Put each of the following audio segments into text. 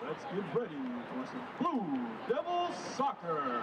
Let's get ready for some Blue Devil Soccer.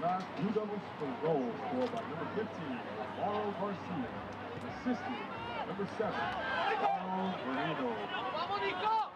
Last Blue Devils goal scored by number 15, Mauro Garcia. Assisted by number 7, Mauro Moreno. ¡Vamos, Nico!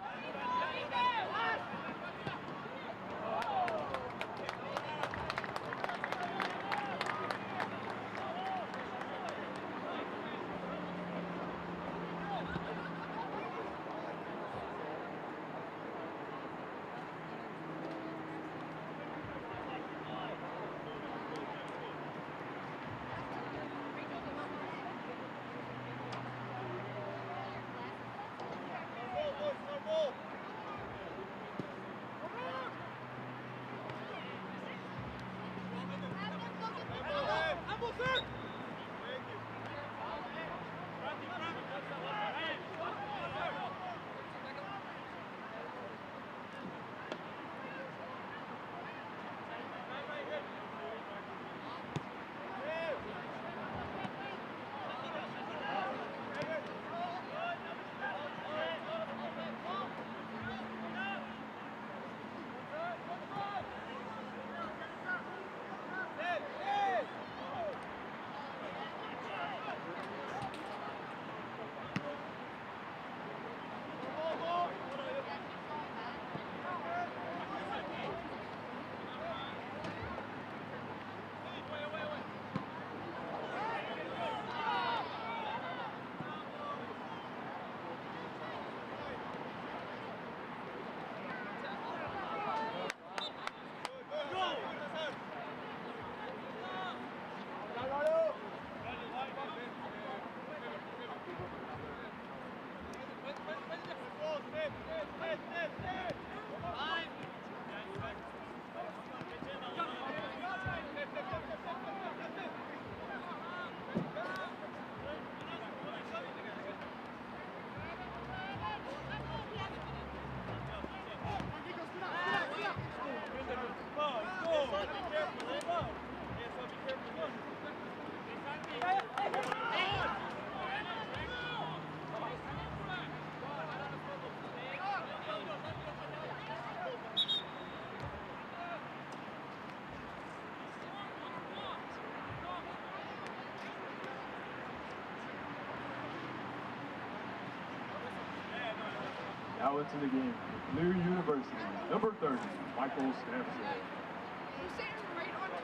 Now into the game, Cleary University, number 30, Michael Stamson. You say you're right on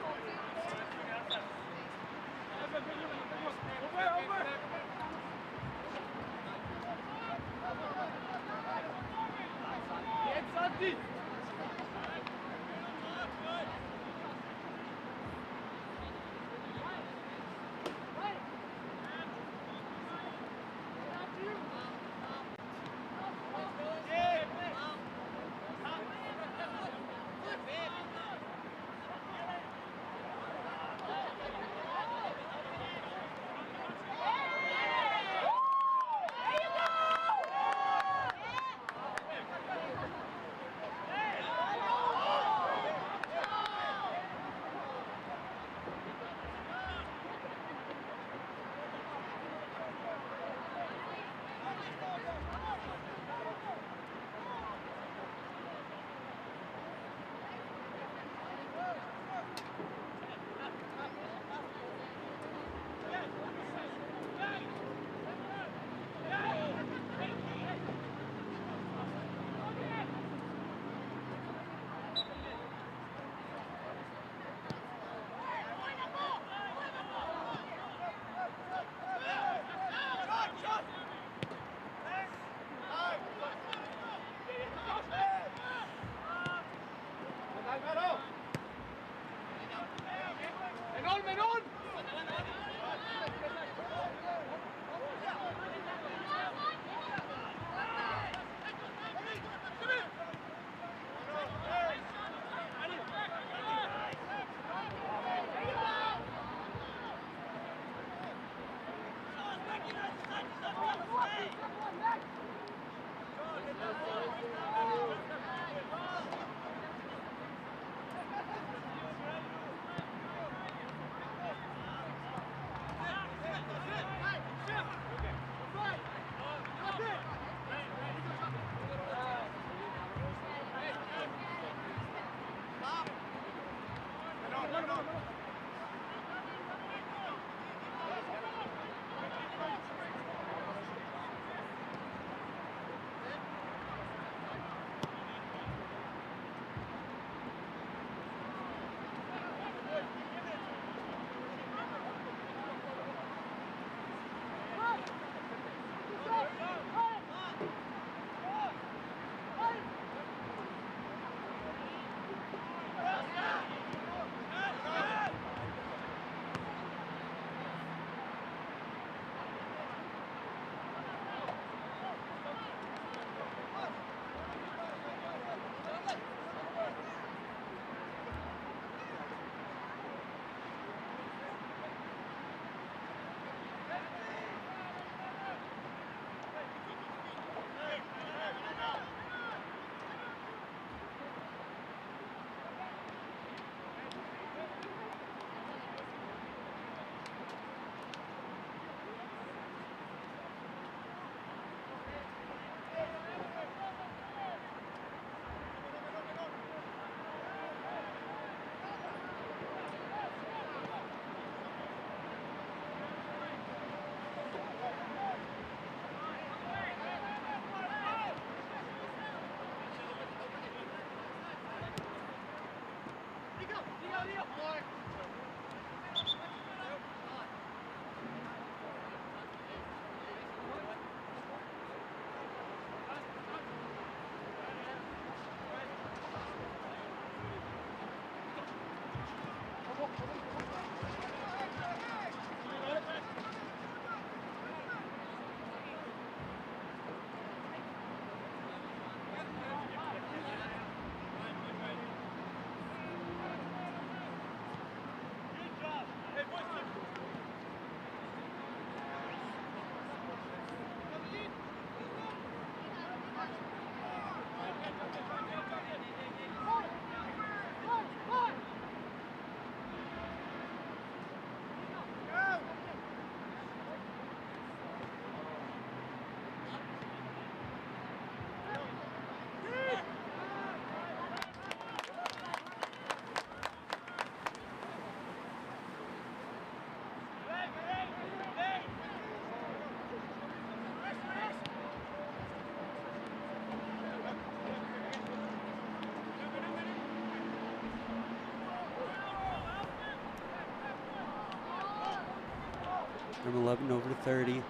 Number 11 over to 30.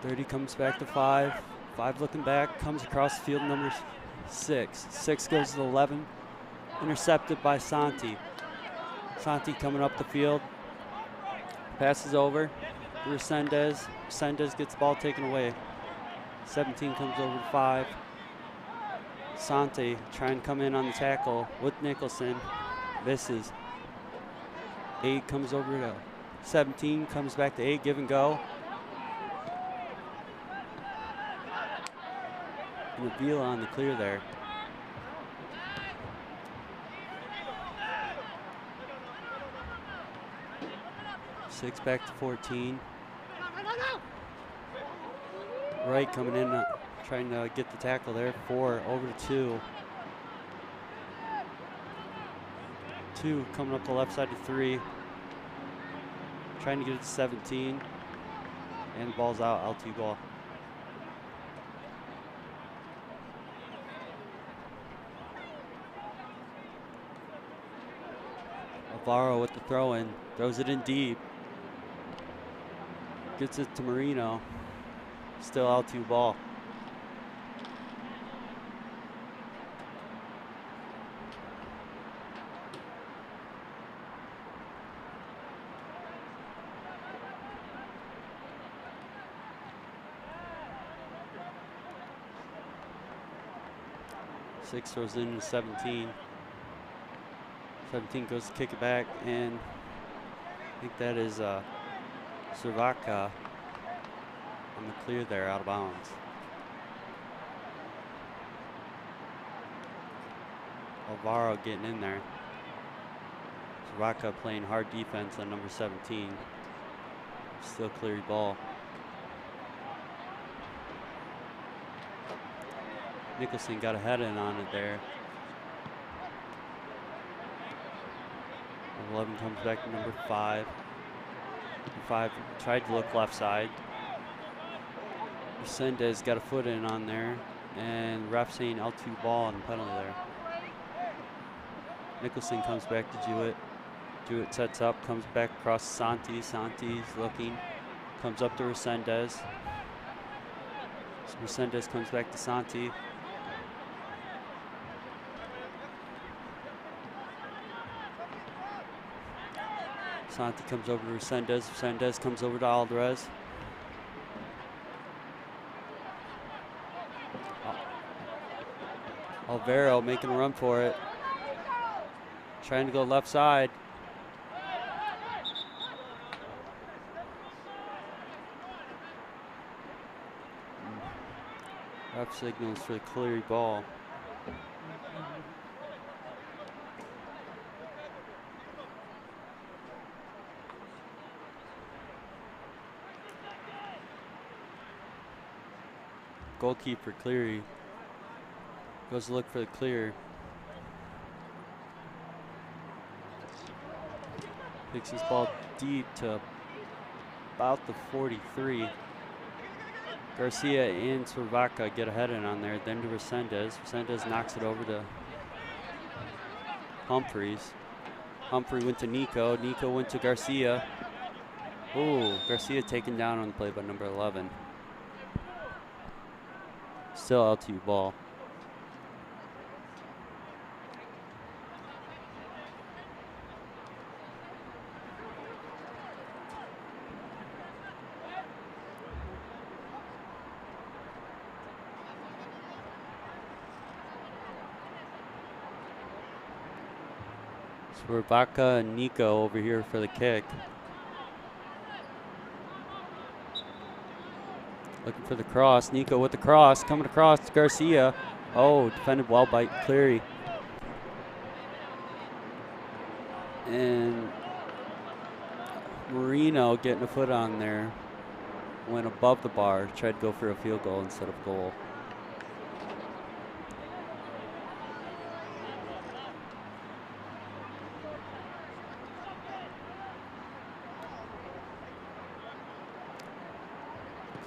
30 comes back to 5. 5 looking back, comes across the field, number 6. 6 goes to the 11, intercepted by Santi. Santi coming up the field, passes over to Resendez. Resendez gets the ball taken away. 17 comes over to 5. Santi trying to come in on the tackle with Nicholson, misses. 8 comes over to 17, comes back to 8, give and go. And Avila on the clear there. Six back to 14. Wright coming in, trying to get the tackle there. 4 over to 2. 2 coming up the left side to 3. Trying to get it to 17. And the ball's out, LTU ball. Alvaro with the throw in, throws it in deep. Gets it to Marino. Still LTU ball. Six throws in to 17. 17 goes to kick it back, and I think that is Cervaca on the clear there, out of bounds. Alvaro getting in there. Cervaca playing hard defense on number 17. Still Cleary ball. Nicholson got a head in on it there. 11 comes back to number 5. 5 tried to look left side. Resendez got a foot in on there, and ref saying L2 ball on the penalty there. Nicholson comes back to Jewett. Jewett sets up, comes back across Santi. Santi's looking, comes up to Resendez. Resendez comes back to Santi. Santi comes over to Resendez. Resendez comes over to Alvarez. Alvaro making a run for it. Trying to go left side. Ref signals for the Cleary ball. Goalkeeper Cleary goes to look for the clear. Picks his ball deep to about the 43. Garcia and Cervaca get a head in on there, then to Resendez. Resendez knocks it over to Humphreys. Humphrey went to Nico. Nico went to Garcia. Ooh, Garcia taken down on the play by number 11. Still LTU ball. Vaca and Nico over here for the kick. Looking for the cross. Nico with the cross. Coming across to Garcia. Oh, defended well by Cleary. And Marino getting a foot on there. Went above the bar. Tried to go for a field goal instead of goal.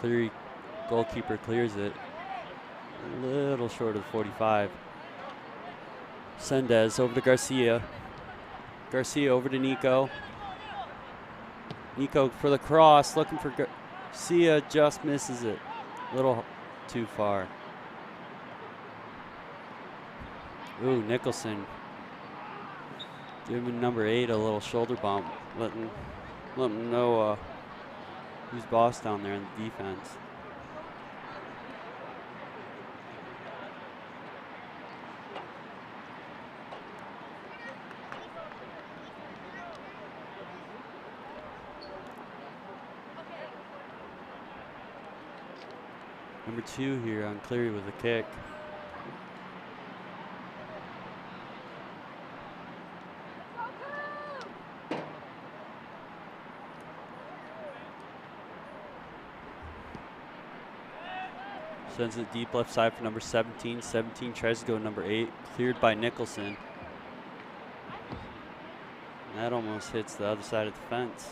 Cleary, goalkeeper clears it. A little short of the 45. Sendez over to Garcia. Garcia over to Nico. Nico for the cross, looking for Garcia, just misses it. A little too far. Ooh, Nicholson. Giving number 8 a little shoulder bump, letting him know who's boss down there in the defense. Number 2 here on Cleary with a kick. Sends it deep left side for number 17. 17 tries to go number 8. Cleared by Nicholson. And that almost hits the other side of the fence.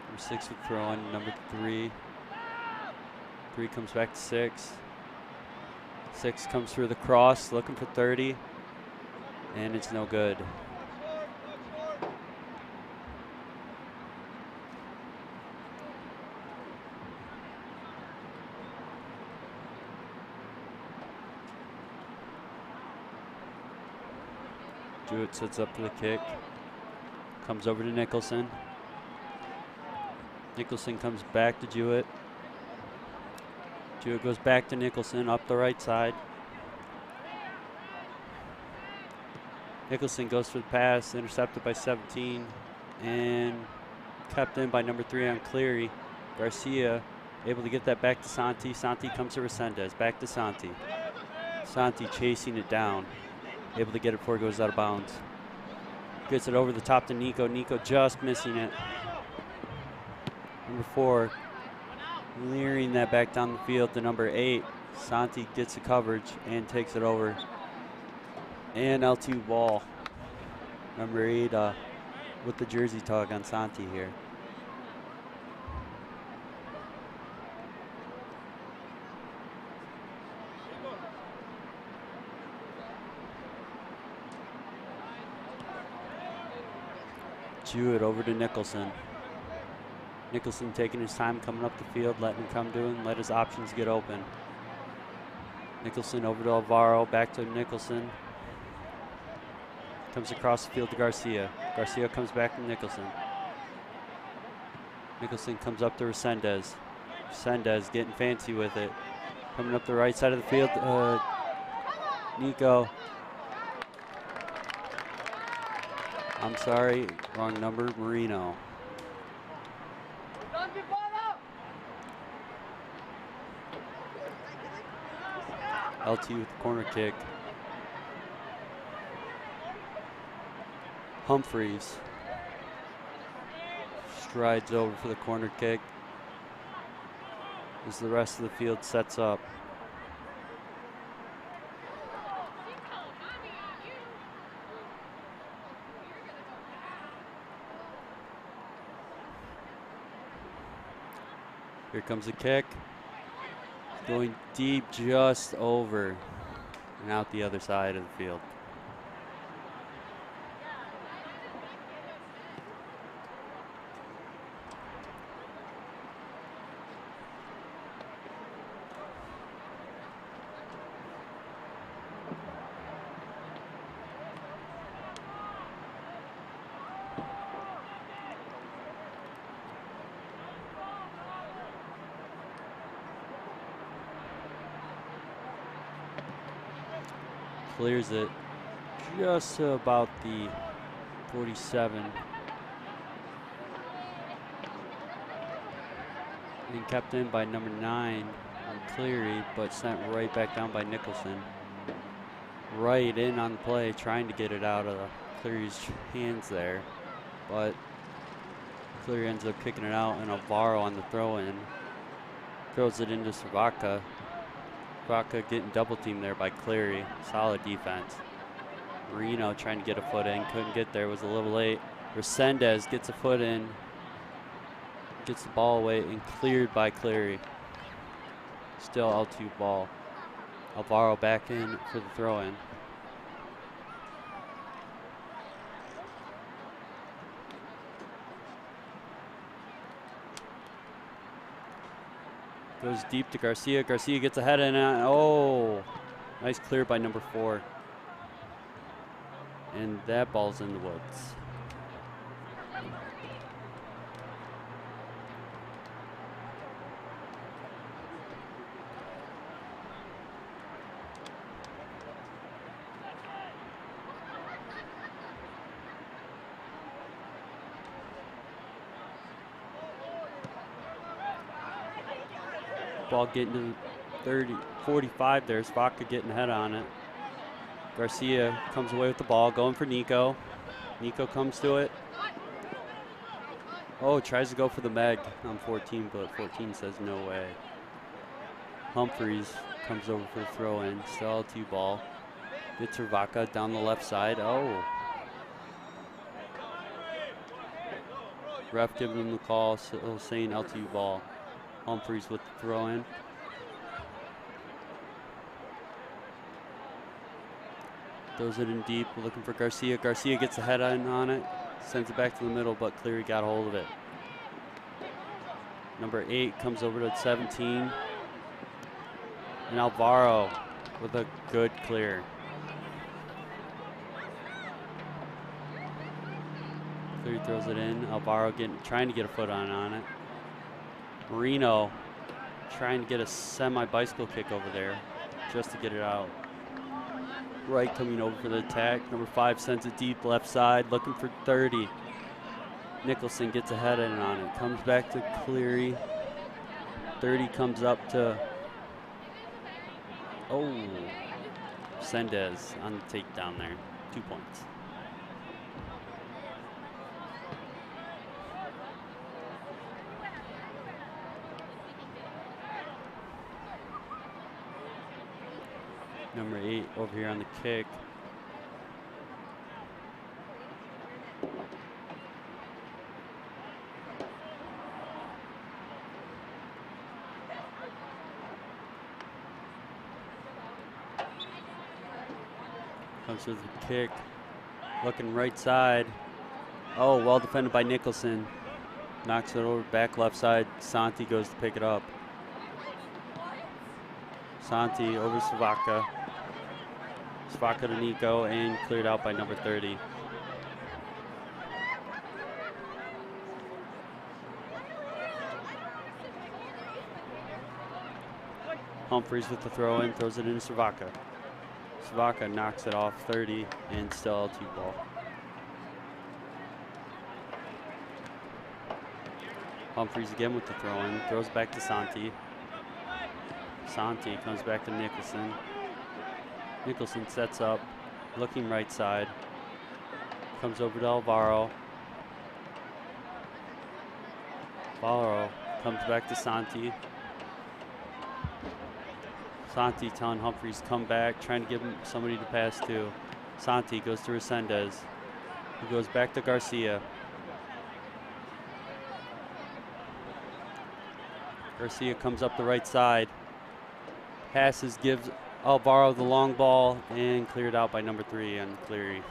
Number 6 would throw in number 3. 3 comes back to 6. 6 comes through the cross, looking for 30. And it's no good. Jewett sets up for the kick. Comes over to Nicholson. Nicholson comes back to Jewett. Jewett goes back to Nicholson up the right side. Nicholson goes for the pass, intercepted by 17, and kept in by number 3 on Cleary. Garcia able to get that back to Santi. Santi comes to Resendez, back to Santi. Santi chasing it down. Able to get it before it goes out of bounds. Gets it over the top to Nico. Nico just missing it. Number 4, leering that back down the field to number 8. Santi gets the coverage and takes it over. And LTU ball. Number 8 with the jersey tug on Santi here. Jewett over to Nicholson. Nicholson taking his time coming up the field, letting him come to him, let his options get open. Nicholson over to Alvaro, back to Nicholson. Comes across the field to Garcia. Garcia comes back to Nicholson. Nicholson comes up to Resendez. Resendez getting fancy with it. Coming up the right side of the field, Nico. I'm sorry, wrong number, Marino. LT with the corner kick. Humphreys strides over for the corner kick as the rest of the field sets up. Here comes the kick. Going deep just over and out the other side of the field. Clears it just to about the 47. And kept in by number 9 on Cleary, but sent right back down by Nicholson. Right in on the play, trying to get it out of Cleary's hands there. But Cleary ends up kicking it out, and Alvaro on the throw-in throws it into Srvaca. Srvaca getting double teamed there by Cleary. Solid defense. Marino trying to get a foot in, couldn't get there, was a little late. Resendez gets a foot in, gets the ball away, and cleared by Cleary. Still LTU ball. Alvaro back in for the throw-in. Goes deep to Garcia. Garcia gets ahead and oh, nice clear by number 4. And that ball's in the woods. Ball getting to 30, 45 there. Srvaca getting ahead on it. Garcia comes away with the ball, going for Nico. Nico comes to it. Oh, tries to go for the Meg on 14, but 14 says no way. Humphreys comes over for the throw-in. Still LTU ball. Gets Srvaca down the left side. Oh. Ref giving him the call, saying LTU ball. Humphreys with the throw-in. Throws it in deep, looking for Garcia. Garcia gets the head on it, sends it back to the middle, but Cleary got a hold of it. Number 8 comes over to 17. And Alvaro with a good clear. Cleary throws it in. Alvaro trying to get a foot on it. Marino trying to get a semi-bicycle kick over there just to get it out. Wright coming over for the attack. Number 5 sends it deep left side, looking for 30. Nicholson gets a head in on it. Comes back to Cleary. 30 comes up to, oh, Sendez on the takedown there. 2 points. Number 8 over here on the kick. Comes with the kick. Looking right side. Oh, well defended by Nicholson. Knocks it over back left side. Santi goes to pick it up. Santi over Srvaca. Srvaca to Nico and cleared out by number 30. Humphreys with the throw in, throws it into Srvaca. Srvaca knocks it off 30 and still LTU ball. Humphreys again with the throw in, throws back to Santi. Santi comes back to Nicholson. Nicholson sets up, looking right side. Comes over to Alvaro. Alvaro comes back to Santi. Santi telling Humphreys come back, trying to give him somebody to pass to. Santi goes to Resendez. He goes back to Garcia. Garcia comes up the right side. Passes, gives Alvaro the long ball, and cleared out by number 3 on Cleary.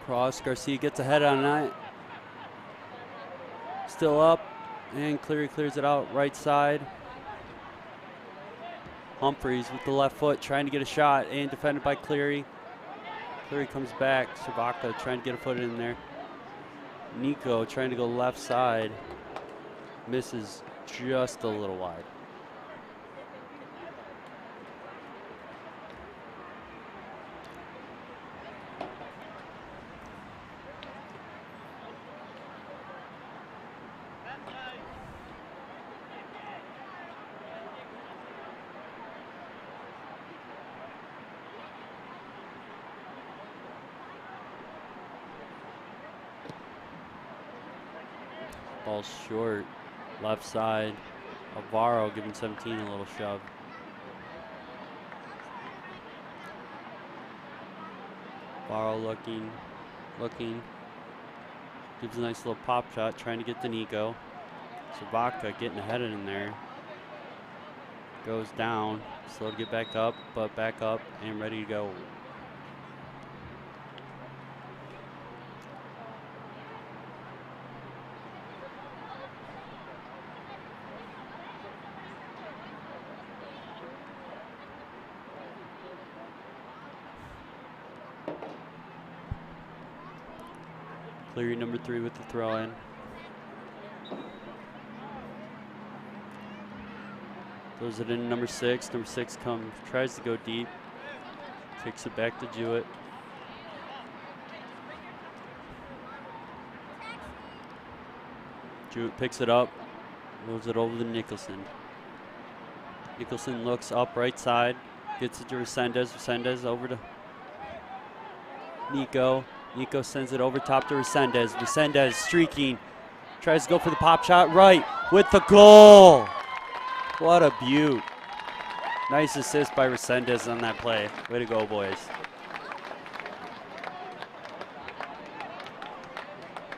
Cross, Garcia gets ahead on that. Still up, and Cleary clears it out right side. Humphreys with the left foot trying to get a shot, and defended by Cleary. Cleary comes back. Sabaka trying to get a foot in there. Nico trying to go left side. Misses just a little wide. Ball short, left side. Alvaro giving 17 a little shove. Alvaro looking. Gives a nice little pop shot, trying to get to Nico. Sabaka getting ahead of him there. Goes down, slow to get back up, but back up and ready to go. Cleary number 3 with the throw in. Throws it in number 6. Number 6 tries to go deep. Kicks it back to Jewett. Jewett picks it up. Moves it over to Nicholson. Nicholson looks up right side. Gets it to Resendez. Resendez over to Nico. Nico sends it over top to Resendez. Resendez streaking. Tries to go for the pop shot right with the goal. What a beaut. Nice assist by Resendez on that play. Way to go, boys.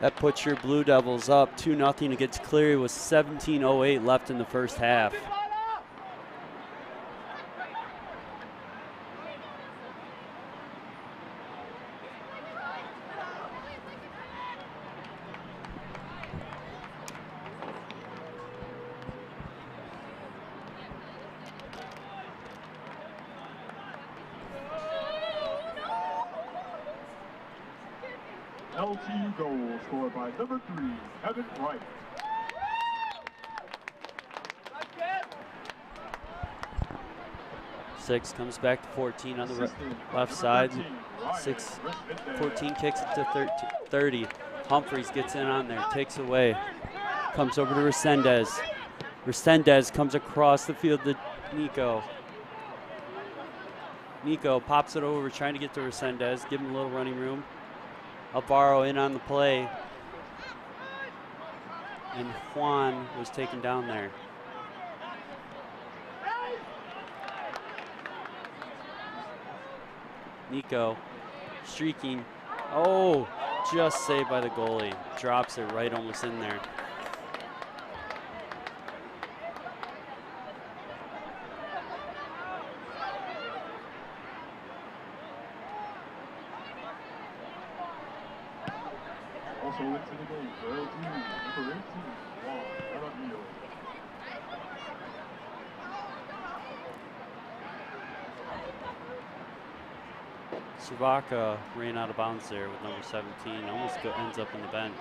That puts your Blue Devils up 2-0 against Cleary with 17:08 left in the first half. LTU goal scored by number 3, Evan Wright. Six comes back to 14 on the left side. 14 kicks it to 30. Humphreys gets in on there, takes away. Comes over to Resendez. Resendez comes across the field to Nico. Nico pops it over, trying to get to Resendez, give him a little running room. Alvaro in on the play. And Juan was taken down there. Nico streaking. Oh, just saved by the goalie. Drops it right almost in there. Also into the game for LTU, number 18, Juan Aramillo. Savaka ran out of bounds there with number 17. Almost ends up on the bench.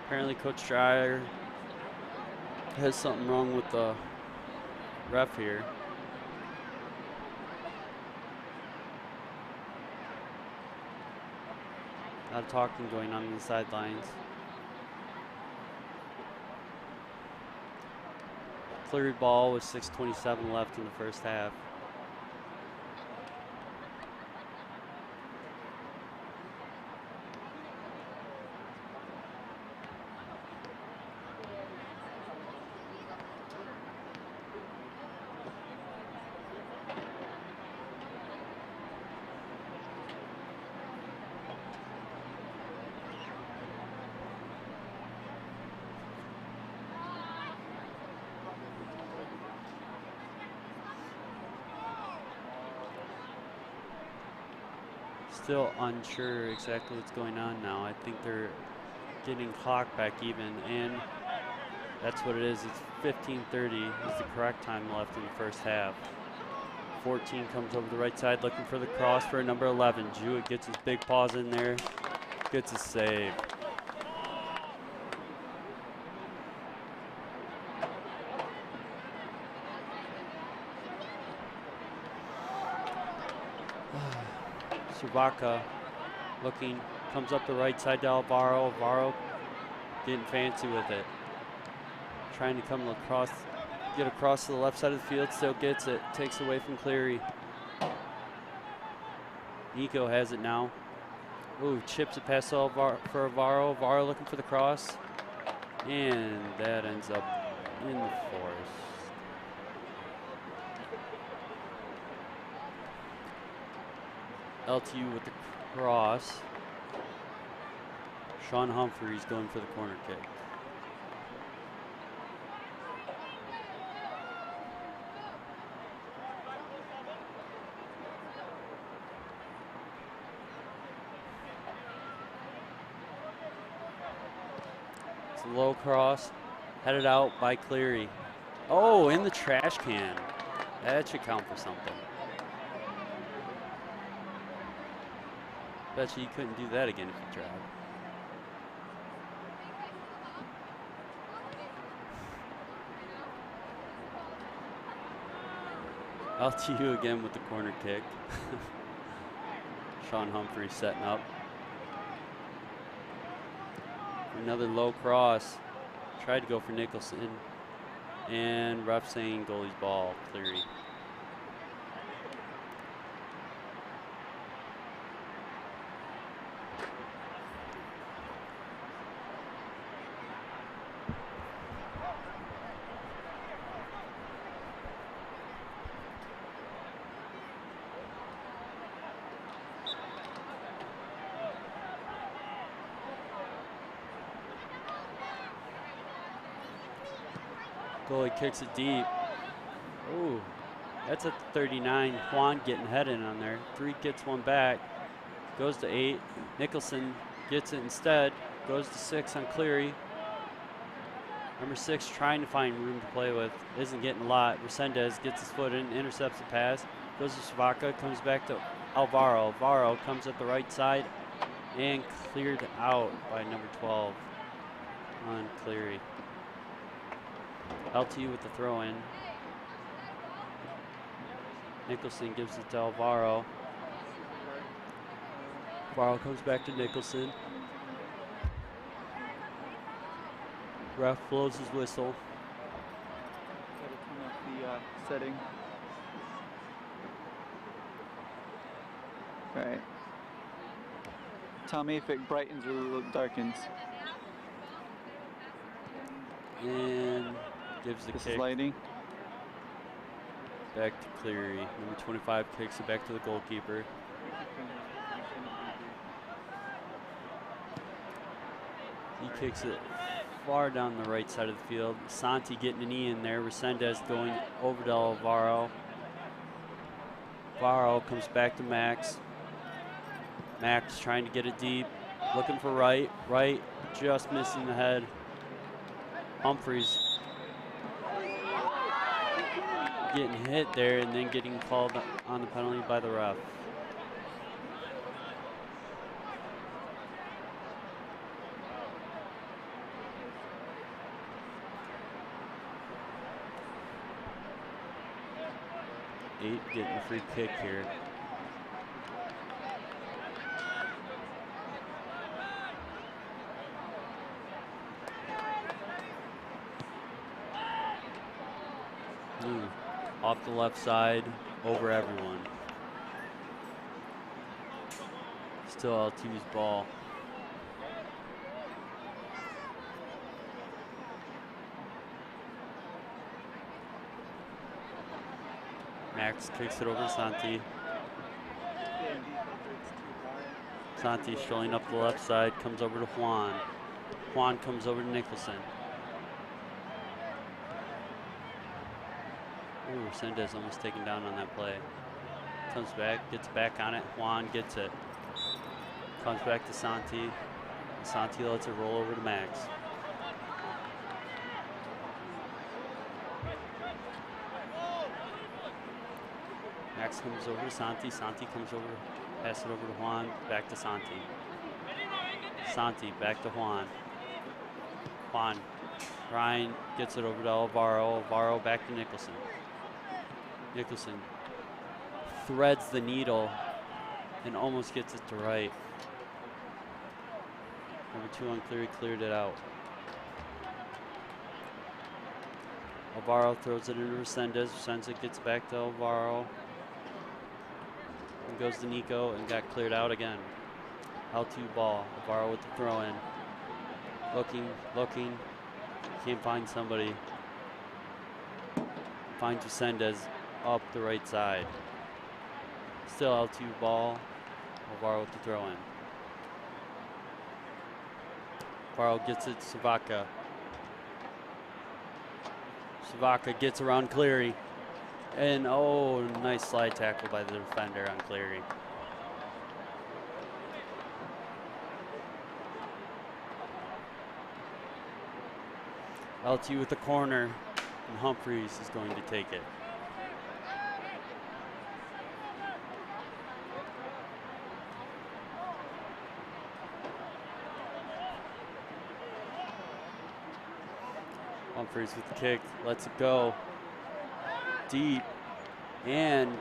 Apparently Coach Dreyer has something wrong with the ref here. A lot of talking going on the sidelines. Cleary ball with 6:27 left in the first half. Still unsure exactly what's going on now. I think they're getting clock back even, and that's what it is. It's 15:30 is the correct time left in the first half. 14 comes over the right side looking for the cross for number 11. Jewett gets his big paws in there, gets a save. Savaka looking, comes up the right side to Alvaro. Alvaro getting fancy with it. Trying to come across, get across to the left side of the field, still gets it, takes away from Cleary. Nico has it now. Ooh, chips it past for Alvaro. Alvaro looking for the cross. And that ends up in the forest. LTU with the cross. Sean Humphreys going for the corner kick. It's a low cross, headed out by Cleary. Oh, in the trash can. That should count for something. Bet you couldn't do that again if you tried. LTU again with the corner kick. Sean Humphreys setting up. Another low cross. Tried to go for Nicholson. And ref saying goalie's ball, Cleary. Goalie kicks it deep. Ooh, that's at the 39. Juan getting headed on there. 3 gets one back. Goes to 8. Nicholson gets it instead. Goes to 6 on Cleary. Number 6 trying to find room to play with. Isn't getting a lot. Resendez gets his foot in, intercepts the pass. Goes to Savaka, comes back to Alvaro. Alvaro comes at the right side and cleared out by number 12 on Cleary. LTU with the throw in. Nicholson gives it to Alvaro. Alvaro comes back to Nicholson. Ref blows his whistle. The setting. Right. Tell me if it brightens or darkens. And gives the This kick is lighting. back to Cleary. Number 25 kicks it back to the goalkeeper. He kicks it far down the right side of the field. Santi getting a knee in there. Resendez going over to Alvaro. Alvaro comes back to Max. Max trying to get it deep. Looking for Wright. Wright just missing the head. Humphreys getting hit there and then getting called on the penalty by the ref. Getting a free kick here. Off the left side, over everyone. Still LTU's ball. Max kicks it over to Santi. Santi strolling up the left side, comes over to Juan. Juan comes over to Nicholson. Ooh, Resendez almost taken down on that play. Comes back, gets back on it. Juan gets it. Comes back to Santi. Santi lets it roll over to Max. Max comes over to Santi. Santi comes over, pass it over to Juan. Back to Santi. Santi back to Juan. Juan. Ryan gets it over to Alvaro. Alvaro back to Nicholson. Nicholson threads the needle and almost gets it to right. Number 2 on Cleary cleared it out. Alvaro throws it into Resendez. Resendez gets back to Alvaro. And goes to Nico and got cleared out again. LTU ball. Alvaro with the throw in. Looking. Can't find somebody. Finds Resendez up the right side. Still LTU ball. Alvaro with the throw in. Alvaro gets it to Savaka. Savaka gets around Cleary. And oh, nice slide tackle by the defender on Cleary. LTU with the corner, and Humphreys is going to take it. Humphreys with the kick, lets it go. Deep, and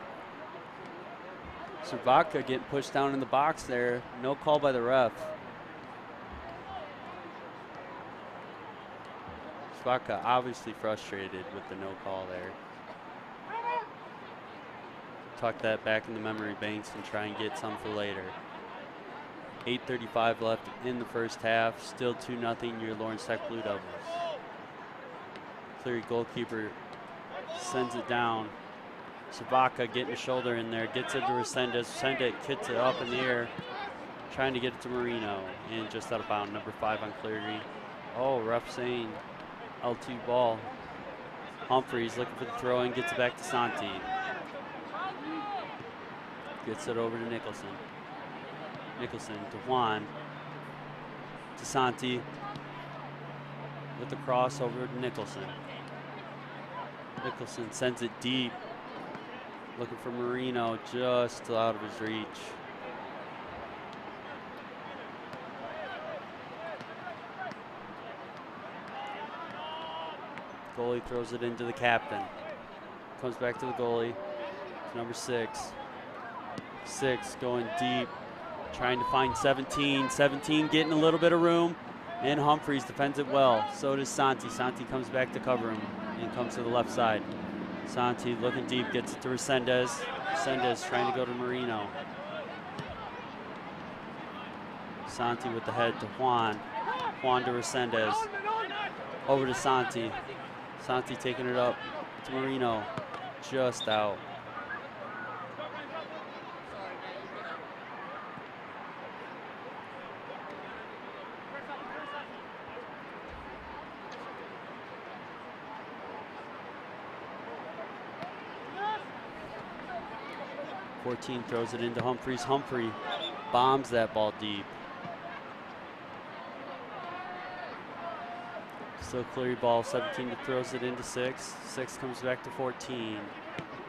Savaka getting pushed down in the box there. No call by the ref. Savaka obviously frustrated with the no call there. Tuck that back in the memory banks and try and get some for later. 8:35 left in the first half. Still 2-0 your Lawrence Tech Blue Devils. Cleary goalkeeper sends it down. Savaka getting a shoulder in there, gets it to Resendez. Resendez kicks it up in the air, trying to get it to Marino, and just out of bounds. Number 5 on Cleary. Oh, ref saying L2 ball. Humphreys looking for the throw in, gets it back to Santi. Gets it over to Nicholson. Nicholson to Juan. To Santi. With the crossover to Nicholson. Nicholson sends it deep. Looking for Marino, just out of his reach. Goalie throws it into the captain. Comes back to the goalie. Number 6. 6 going deep. Trying to find 17. 17 getting a little bit of room. And Humphreys defends it well. So does Santi. Santi comes back to cover him and comes to the left side. Santi looking deep, gets it to Resendez. Resendez trying to go to Marino. Santi with the head to Juan. Juan to Resendez. Over to Santi. Santi taking it up to Marino. Just out. 14 throws it into Humphreys. Humphrey bombs that ball deep. Still Cleary ball. 17 throws it into 6. 6 comes back to 14.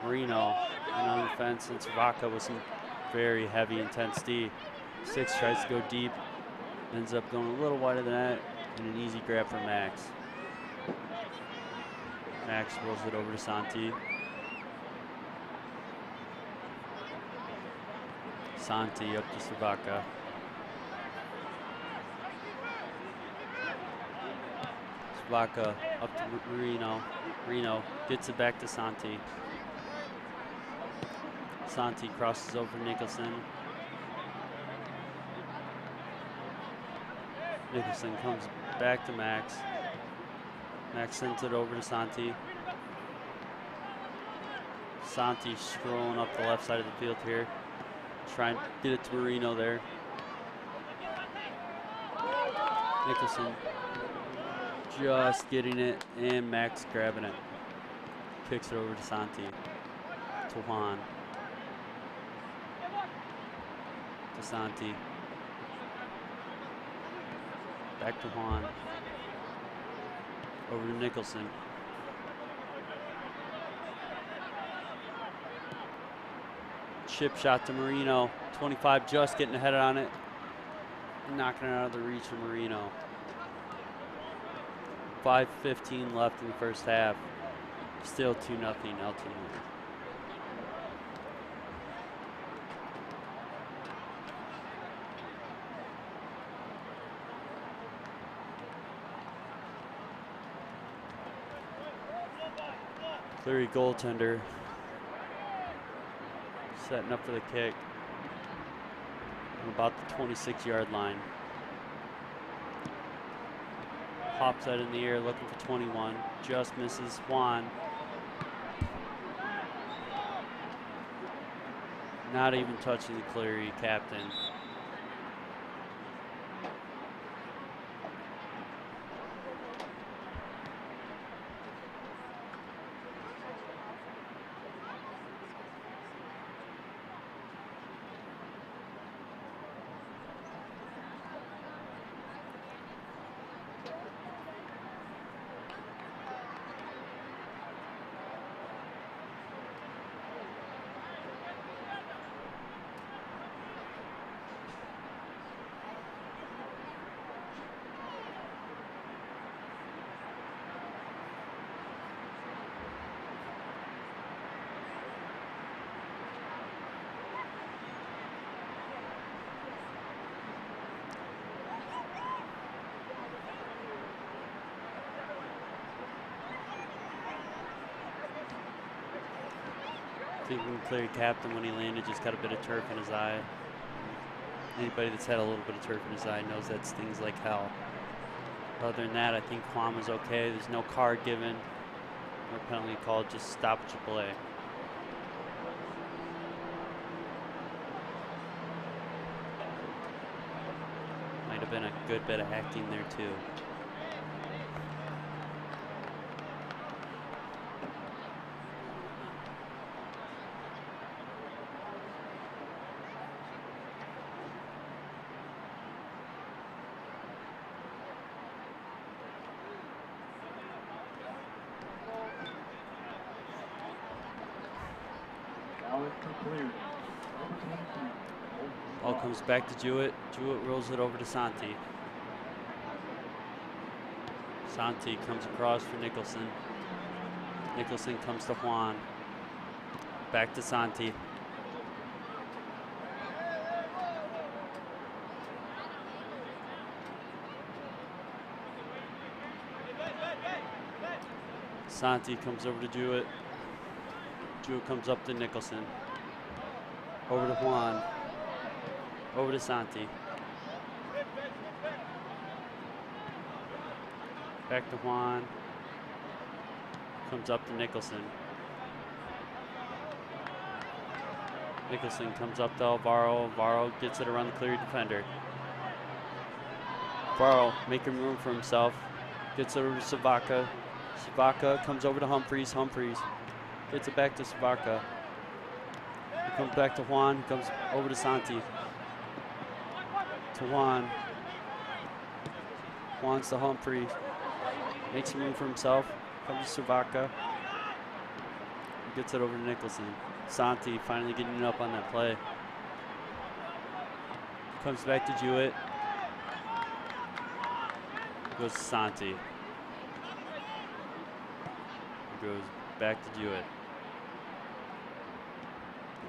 Marino on the fence, and Savaka with some very heavy, intense D. 6 tries to go deep. Ends up going a little wider than that, and an easy grab for Max. Max rolls it over to Santi. Santi up to Savaka. Savaka up to Marino. Marino gets it back to Santi. Santi crosses over Nicholson. Nicholson comes back to Max. Max sends it over to Santi. Santi strolling up the left side of the field here. Trying to get it to Marino there. Nicholson just getting it, and Max grabbing it. Kicks it over to Santi. To Juan. To Santi. Back to Juan. Over to Nicholson. Chip shot to Marino. 25 just getting ahead on it. Knocking it out of the reach of Marino. 5:15 left in the first half. Still 2-0 LTU. Cleary goaltender setting up for the kick on about the 26-yard line. Pops that in the air, looking for 21. Just misses. Juan. Not even touching the Cleary captain. Thinking Cleary captain when he landed just got a bit of turf in his eye. Anybody that's had a little bit of turf in his eye knows that stings like hell. Other than that, I think Kwame was okay. There's no card given, no penalty called, just stoppage of play. Might have been a good bit of acting there too. Ball comes back to Jewett. Jewett rolls it over to Santi. Santi comes across for Nicholson. Nicholson comes to Juan. Back to Santi. Santi comes over to Jewett. Jewett comes up to Nicholson. Over to Juan. Over to Santi. Back to Juan. Comes up to Nicholson. Nicholson comes up to Alvaro. Alvaro gets it around the Cleary defender. Alvaro making room for himself. Gets it over to Savaka. Savaka comes over to Humphreys. Humphreys gets it back to Savaka. Comes back to Juan. Comes over to Santi. To Juan. Juan's to Humphrey. Makes some room for himself. Comes to Cervaca. Gets it over to Nicholson. Santi finally getting up on that play. Comes back to Jewett. Goes to Santi. Goes back to Jewett.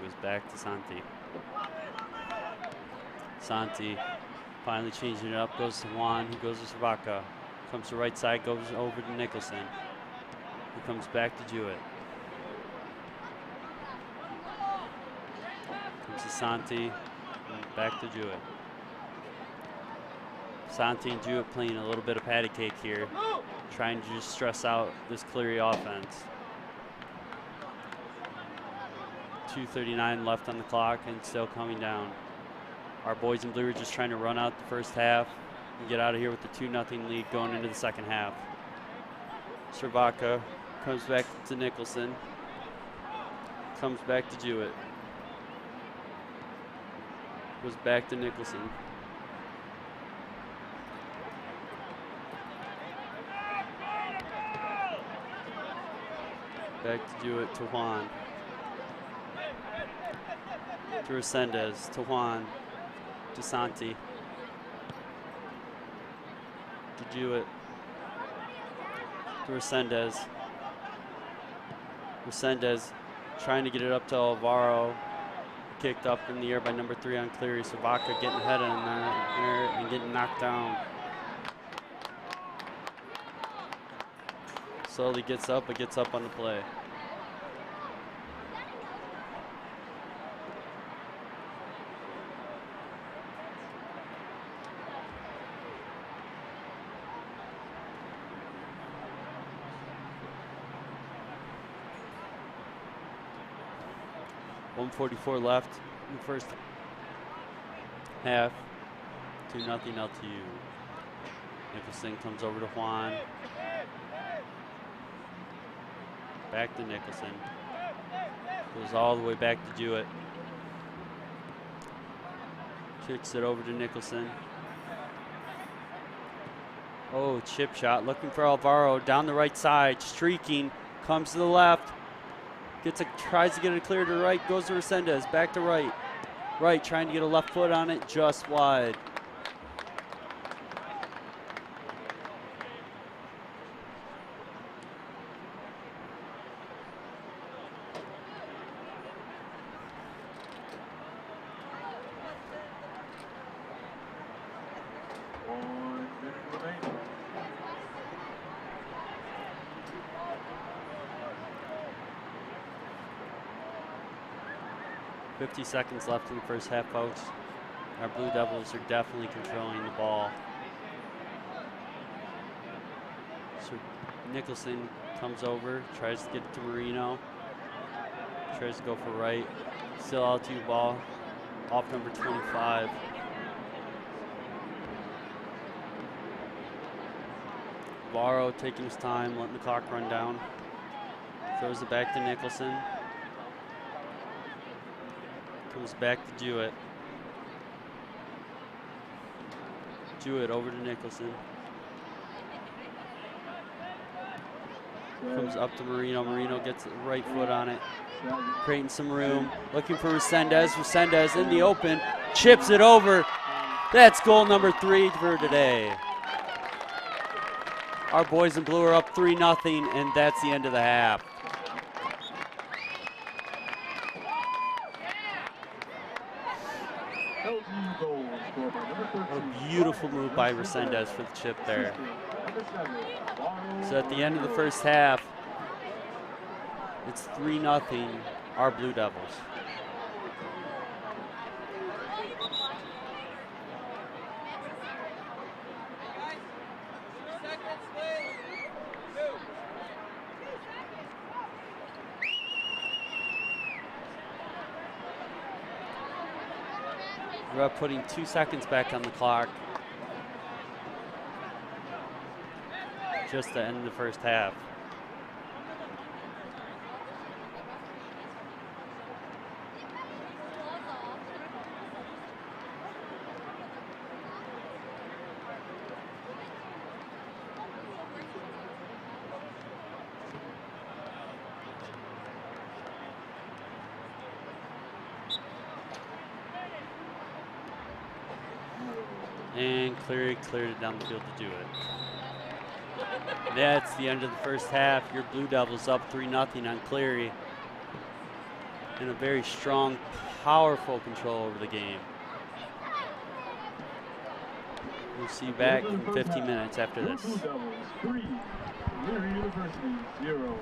Goes back to Santi. Santi finally changing it up. Goes to Juan. He goes to Cervaca. Comes to right side. Goes over to Nicholson. He comes back to Jewett. Comes to Santi. And back to Jewett. Santi and Jewett playing a little bit of patty cake here, trying to just stress out this Cleary offense. 2:39 left on the clock and still coming down. Our boys in blue are just trying to run out the first half and get out of here with the 2-0 lead going into the second half. Cervaca comes back to Nicholson. Comes back to Jewett. Goes back to Nicholson. Back to Jewett to Juan. To Resendez, to Juan, to Santi. To Jewett. To Resendez. Resendez trying to get it up to Alvaro. Kicked up in the air by number 3 on Cleary. Cervaca getting ahead on there and getting knocked down. Slowly gets up, but gets up on the play. .144 left in the first half. 2-0 LTU. Nicholson comes over to Juan. Back to Nicholson. Goes all the way back to Jewett. Kicks it over to Nicholson. Oh, chip shot. Looking for Alvaro down the right side. Streaking. Comes to the left. Tries to get it clear to right. Goes to Resendez. Back to right. Right, trying to get a left foot on it. Just wide. remaining. 50 seconds left in the first half, folks. Our Blue Devils are definitely controlling the ball. So Nicholson comes over, tries to get it to Marino. Tries to go for right. Still LTU ball off number 25. Varro taking his time, letting the clock run down. Throws it back to Nicholson. Comes back to Jewett. Jewett over to Nicholson. Comes up to Marino. Marino gets the right foot on it. Creating some room. Looking for Resendez. Resendez in the open. Chips it over. That's goal number 3 for today. Our boys in blue are up 3-0, and that's the end of the half. What a beautiful move by Resendez for the chip there. So at the end of the first half, it's 3-0, our Blue Devils. We're up putting 2 seconds back on the clock. Just to end the first half. And Cleary cleared it down the field to do it. That's the end of the first half. Your Blue Devils up 3-0 on Cleary. And a very strong, powerful control over the game. We'll see you back in 15 minutes after this. Blue Devils 3, Cleary University 0.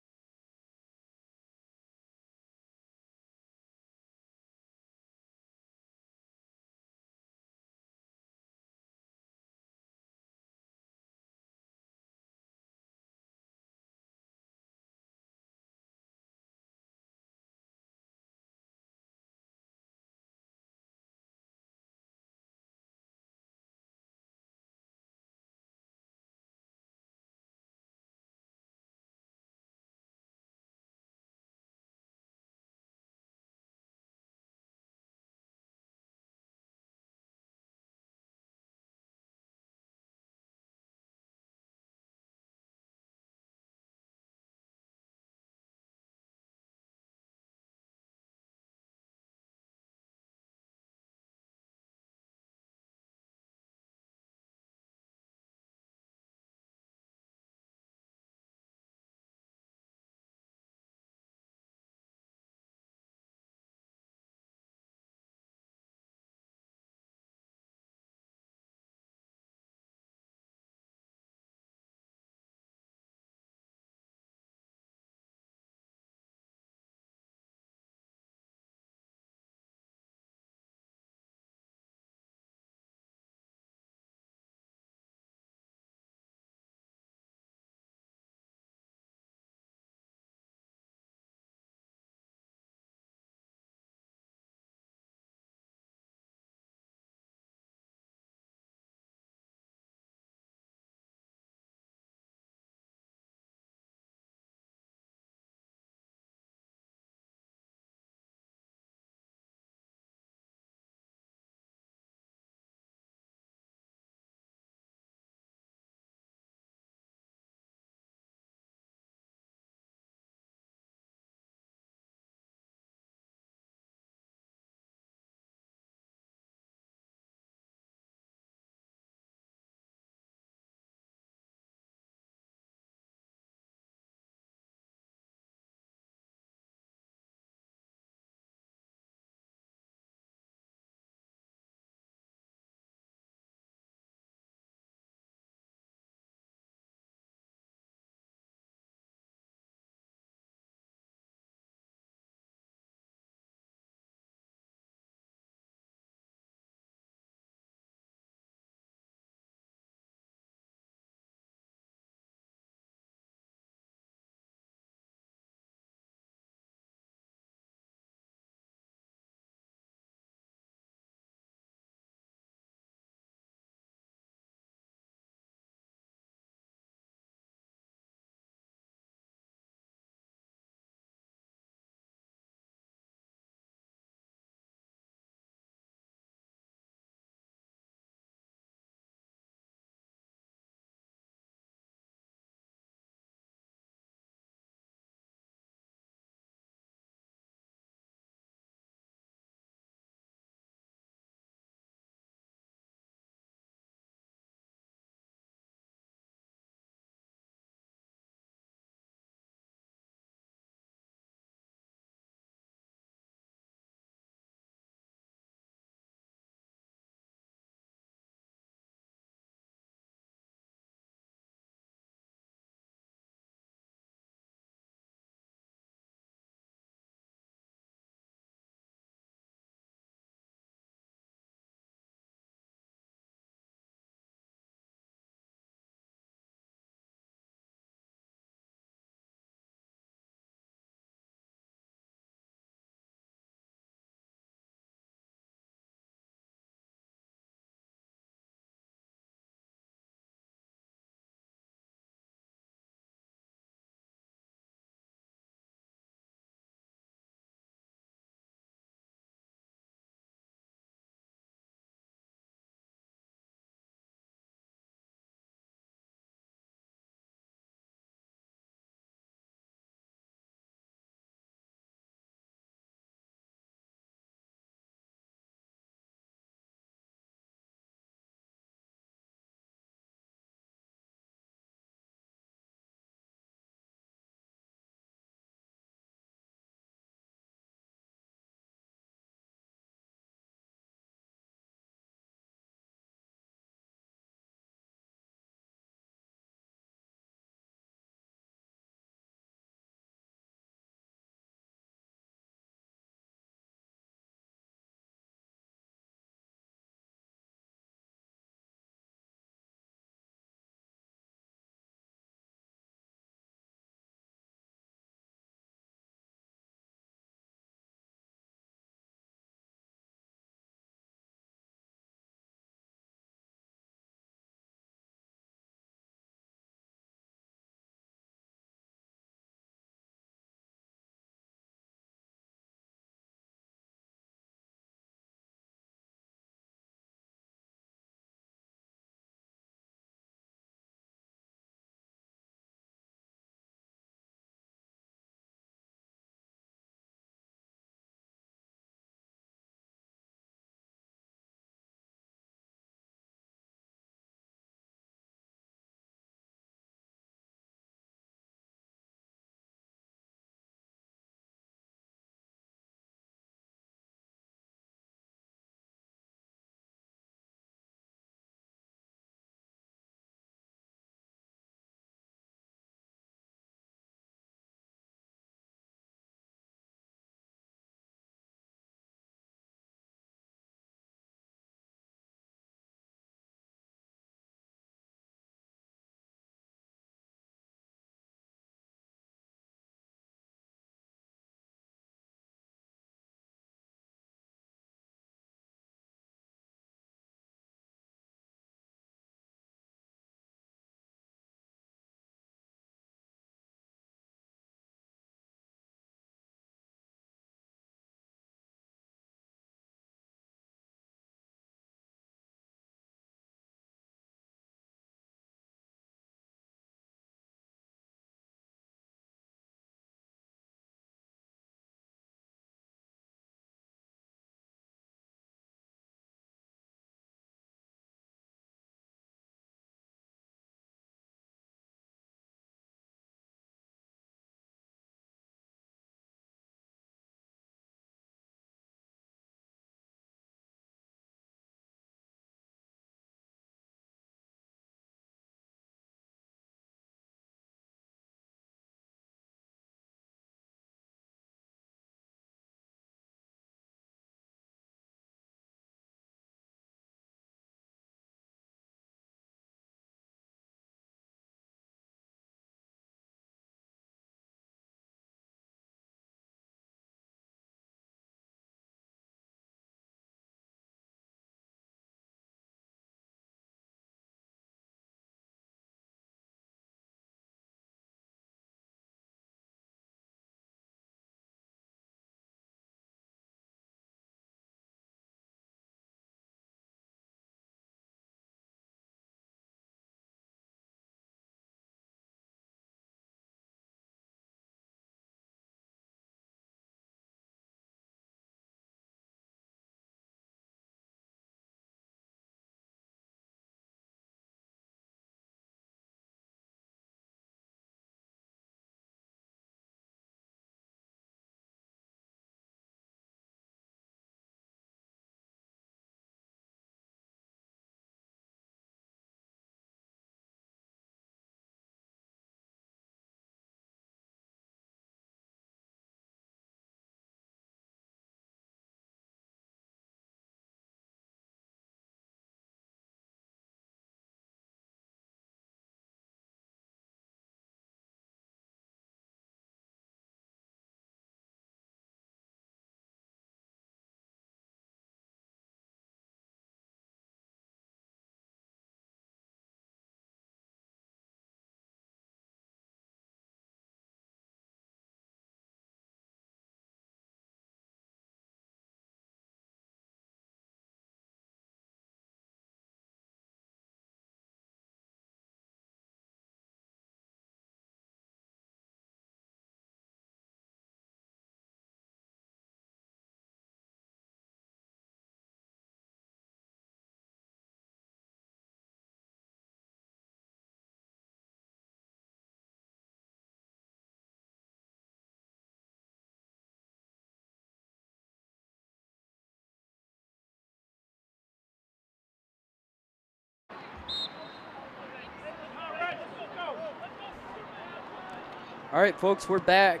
All right, folks, we're back.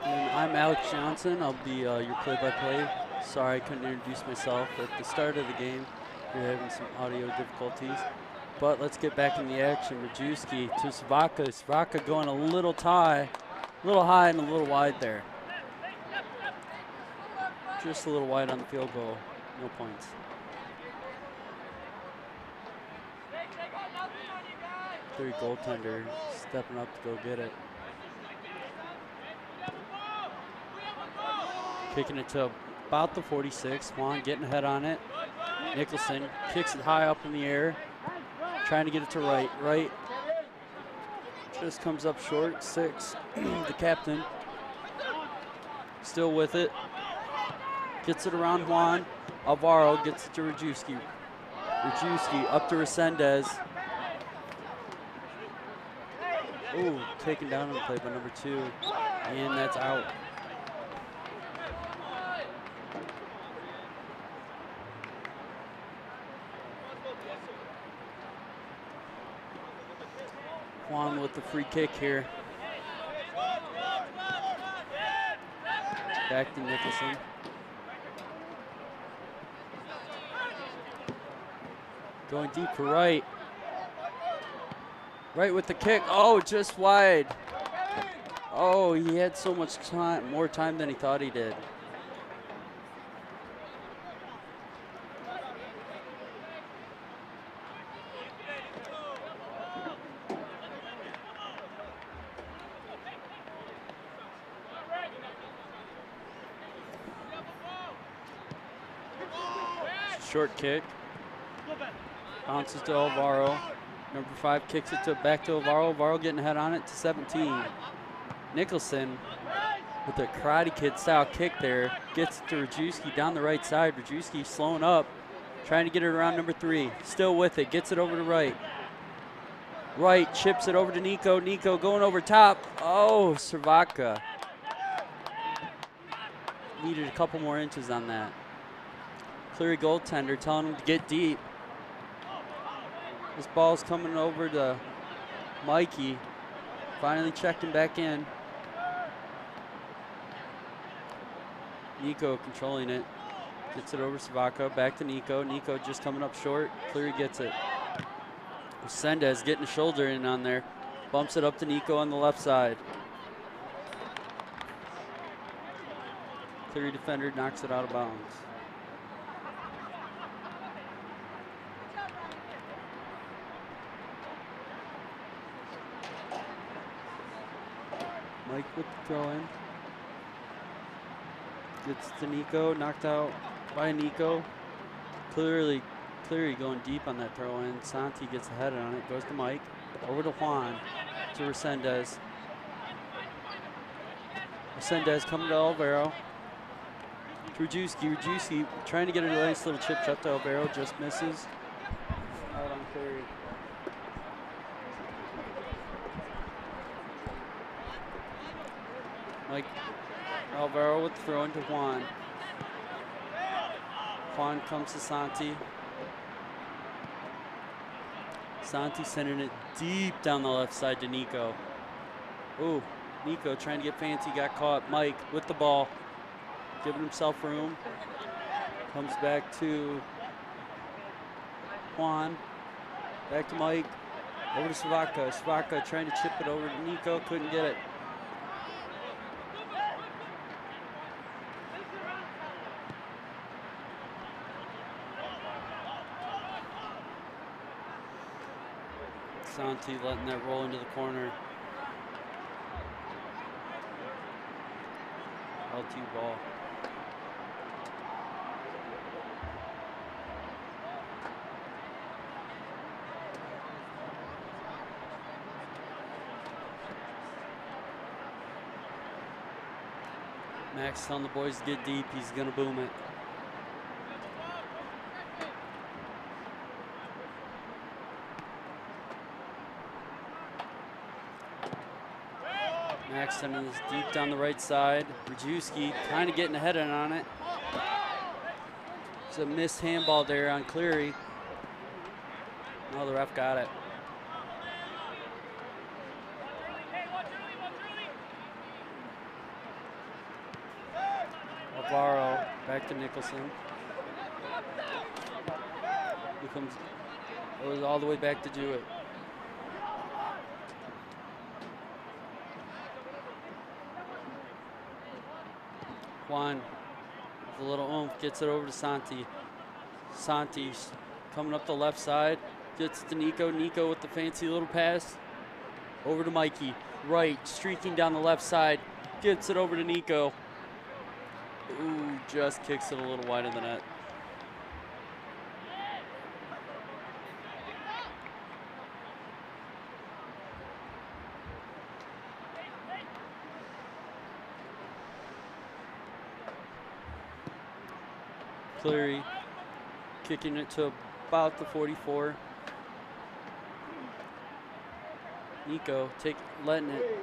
And I'm Alex Johnson. I'll be your play-by-play. Sorry I couldn't introduce myself at the start of the game. We're having some audio difficulties. But let's get back in the action. Rajewski to Svaka. Svaka going a little high and a little wide there. Just a little wide on the field goal. No points. Cleary goaltender stepping up to go get it. Kicking it to about the 46. Juan getting ahead on it. Nicholson kicks it high up in the air. Trying to get it to Wright. Wright just comes up short. 6. The captain still with it. Gets it around Juan. Alvaro gets it to Rajewski. Rajewski up to Resendez. Ooh, taken down on the play by number 2. And that's out. Juan with the free kick here. Back to Nicholson. Going deep for Wright. Wright with the kick. Oh, just wide. Oh, he had so much time, more time than he thought he did. Short kick. Bounces to Alvaro. Number 5 kicks it back to Alvaro. Alvaro getting ahead on it to 17. Nicholson with a Karate Kid style kick there. Gets it to Rajewski down the right side. Rajewski slowing up. Trying to get it around number 3. Still with it. Gets it over to Wright. Wright chips it over to Nico. Nico going over top. Oh, Servaka. Needed a couple more inches on that. Cleary goaltender telling him to get deep. This ball's coming over to Mikey. Finally checked him back in. Nico controlling it. Gets it over to Svaka. Back to Nico. Nico just coming up short. Cleary gets it. Resendez getting a shoulder in on there. Bumps it up to Nico on the left side. Cleary defender knocks it out of bounds. Mike with the throw in. Gets to Nico, knocked out by Nico. Cleary going deep on that throw in. Santi gets ahead on it, goes to Mike. Over to Juan, to Resendez. Resendez coming to Alvaro. To Rajewski trying to get a nice little chip shot to Alvaro, just misses. Out on Cleary. Mike Alvaro with the throw into Juan. Juan comes to Santi. Santi sending it deep down the left side to Nico. Ooh, Nico trying to get fancy, got caught. Mike with the ball, giving himself room. Comes back to Juan. Back to Mike. Over to Svaka. Svaka trying to chip it over to Nico, couldn't get it. Santi letting that roll into the corner. LTU ball. Max telling the boys to get deep. He's going to boom it. Max sending this deep down the right side. Rajewski kind of getting ahead on it. It's a missed handball there on Cleary. No, the ref got it. Navarro back to Nicholson. Goes all the way back to Jewett. Juan with a little oomph gets it over to Santi. Santi's coming up the left side, gets it to Nico. Nico with the fancy little pass over to Mikey. Right, streaking down the left side, gets it over to Nico. Ooh, just kicks it a little wide of the net. Cleary kicking it to about the 44. Nico letting it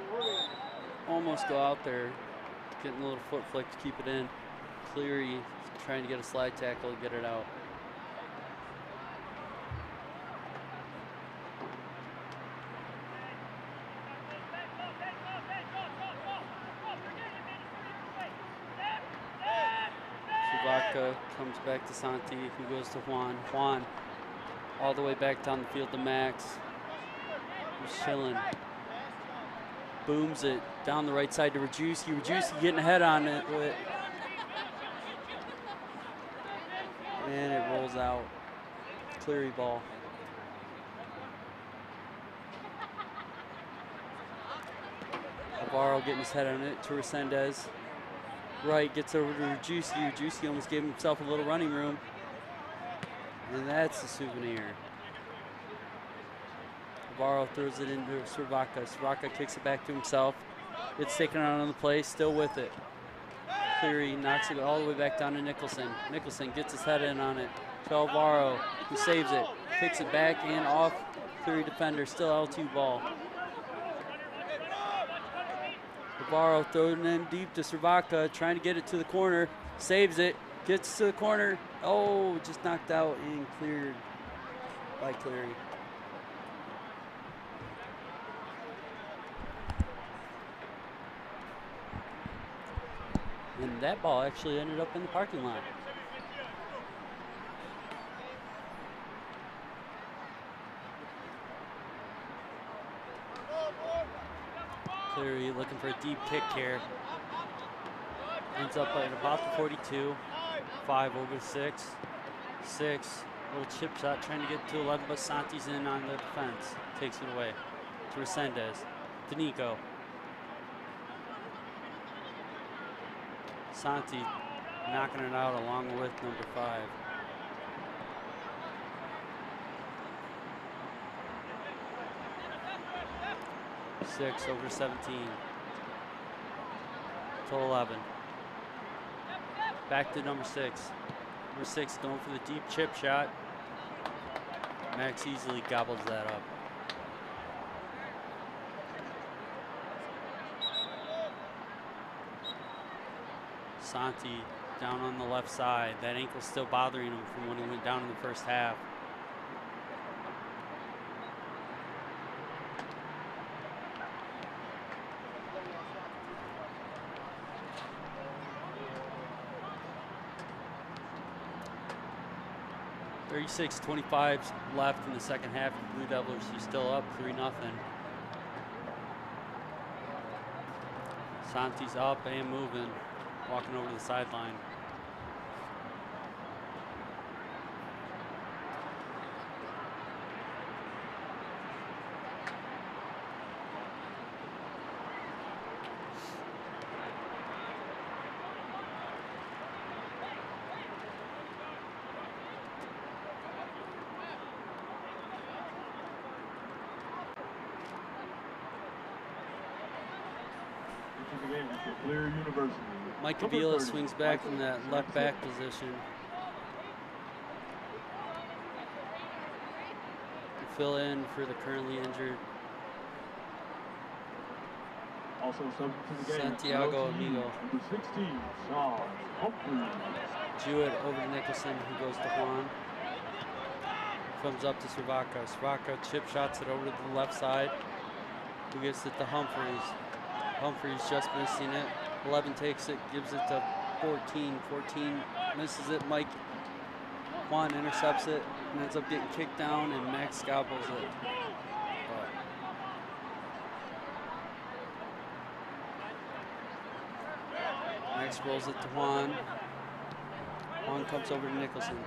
almost go out there, getting a little foot flick to keep it in. Cleary trying to get a slide tackle and get it out. Comes back to Santi, who goes to Juan. Juan all the way back down the field to Max. He's chilling. Booms it down the right side to Rajewski. Rajewski getting ahead on it. And it rolls out. Cleary ball. Navarro getting his head on it to Resendez. Right, gets over to Rajewski. Rajewski almost gave himself a little running room. And that's the souvenir. Navarro throws it into Srivaka. Srivaka kicks it back to himself. It's taken out on the play, still with it. Cleary knocks it all the way back down to Nicholson. Nicholson gets his head in on it to Alvaro, who saves it. Kicks it back and off Cleary defender, still LTU ball. Navarro throwing in deep to Srivaka, trying to get it to the corner, saves it, gets to the corner. Oh, just knocked out and cleared by Cleary. And that ball actually ended up in the parking lot. Cleary looking for a deep kick here. Ends up at about the 42. 5 over 6. 6. Little chip shot trying to get to 11, but Santi's in on the defense. Takes it away to Resendez. To Nico. Santi knocking it out along with number 5. Six over 17 to 11. Back to number 6. Number 6 going for the deep chip shot. Max easily gobbles that up. Santi down on the left side. That ankle's still bothering him from when he went down in the first half. .25 left in the second half. Blue Devils are still up 3-0. Santi's up and moving, walking over to the sideline. Mike Avila swings back from that left back position. To fill in for the currently injured also subject to the game, Santiago Amigo. Number 16, Sean Humphreys. Jewett over to Nicholson, who goes to Juan. Comes up to Srivaka. Srivaka chip shots it over to the left side. Who gets it to Humphreys. Humphreys just missing it. 11 takes it, gives it to 14. 14 misses it. Juan intercepts it and ends up getting kicked down, and Max gobbles it. Max rolls it to Juan. Juan comes over to Nicholson.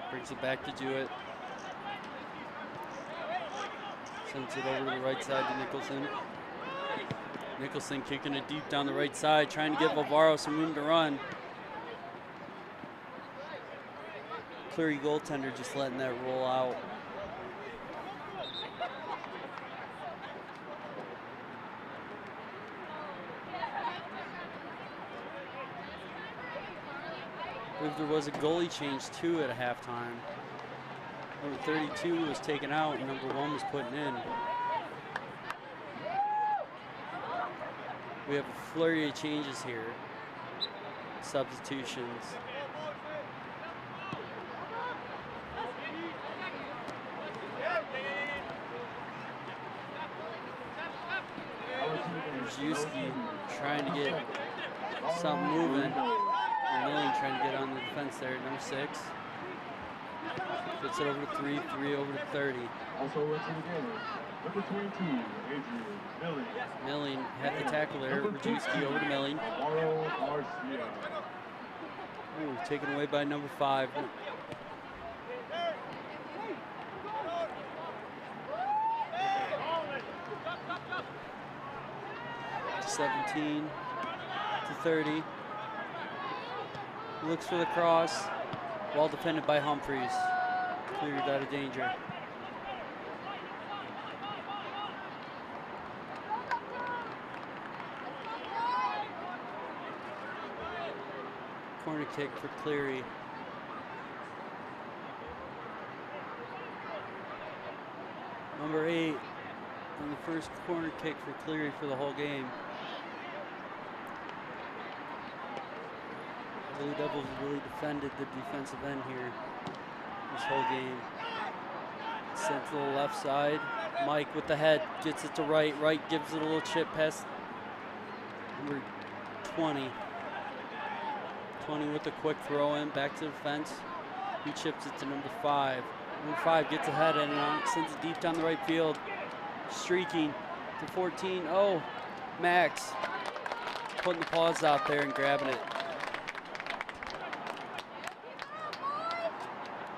Brings it back to Jewett. Sends it over to the right side to Nicholson. Nicholson kicking it deep down the right side, trying to give Alvaro some room to run. Cleary goaltender just letting that roll out. I believe there was a goalie change too at halftime. Number 32 was taken out and number 1 was put in. We have a flurry of changes here. Substitutions. Rzuski trying to get something moving. Milling trying to get on the defense there. Number 6. Gets it over to 3. 3 over to 30. Also into the game, number 22, Adrian Milling. Milling had the tackle there. Rzuski over to Milling. Alvaro Garcia. Ooh, taken away by number 5. 17 to 30. Looks for the cross. Well defended by Humphreys. Cleared out of danger. Corner kick for Cleary. Number 8 on the first corner kick for Cleary for the whole game. The Blue Devils really defended the defensive end here this whole game. Sent to the left side. Mike with the head gets it to right. Right gives it a little chip past number 20. 20 with a quick throw in back to the fence. He chips it to number 5. Number 5 gets ahead and sends it deep down the right field. Streaking to 14. Oh, Max putting the paws out there and grabbing it.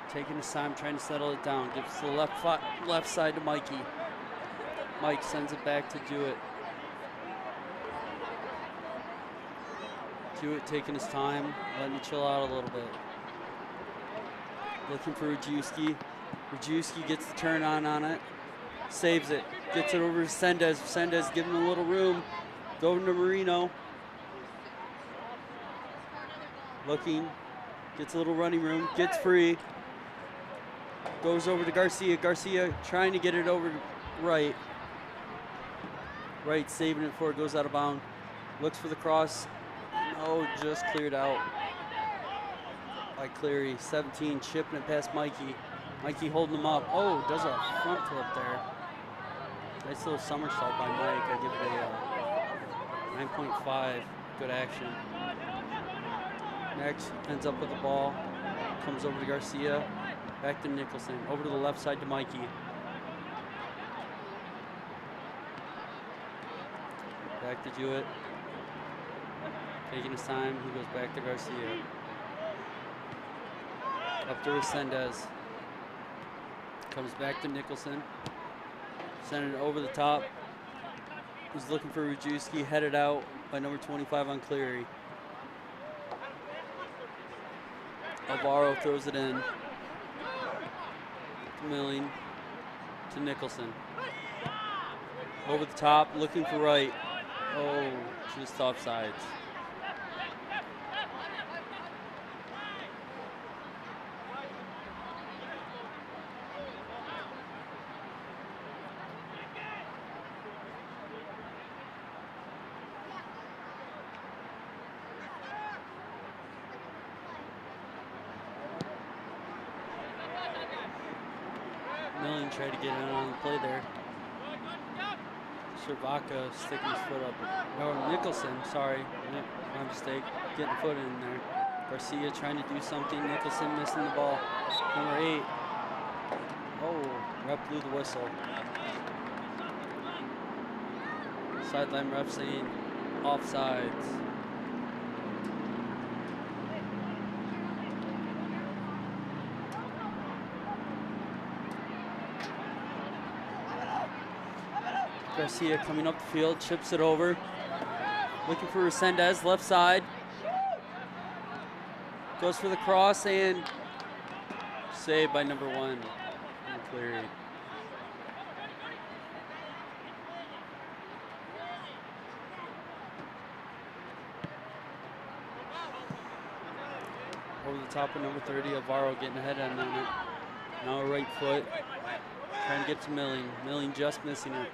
Taking his time, trying to settle it down. Gives to the left side to Mikey. Mike sends it back to Jewett. Jewett taking his time, letting it chill out a little bit. Looking for Rzuski. Rzuski gets the turn on it. Saves it. Gets it over to Sendez. Sendez giving him a little room. Going to Marino. Looking. Gets a little running room. Gets free. Goes over to Garcia. Garcia trying to get it over to right. Right, saving it before it goes out of bounds. Looks for the cross. No, just cleared out by Cleary. 17, chipping it past Mikey. Mikey holding him up. Oh, does a front flip there. Nice little somersault by Mike. I give it a 9.5. Good action. Next, ends up with the ball. Comes over to Garcia. Back to Nicholson. Over to the left side to Mikey. Back to Jewett. Taking his time. He goes back to Garcia. Up to Resendez. Comes back to Nicholson. Sent it over the top. He's looking for Rzuski. Headed out by number 25 on Cleary. Alvaro throws it in. To Milling. To Nicholson. Over the top, looking for right. Oh, just offsides. Milling tried to get in on the play there. Cervaca sticking his foot up. No, Nicholson, sorry. My mistake. Getting the foot in there. Garcia trying to do something. Nicholson missing the ball. Number 8. Oh, ref blew the whistle. Sideline ref saying offsides. Garcia coming up the field, chips it over. Looking for Resendez, left side. Goes for the cross and saved by number 1, Cleary. Over the top of number 30, Alvaro getting ahead on it. Now a right foot, trying to get to Milling. Milling just missing it.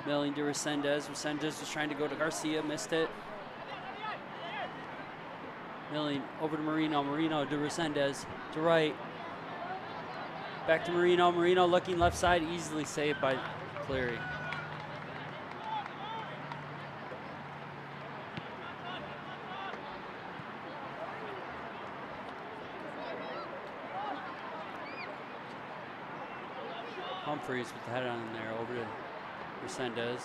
Milling to Resendez. Resendez was trying to go to Garcia, missed it. Milling over to Marino. Marino to Resendez, to right. Back to Marino. Marino looking left side, easily saved by Cleary. Humphreys with the head on there, over to Resendez.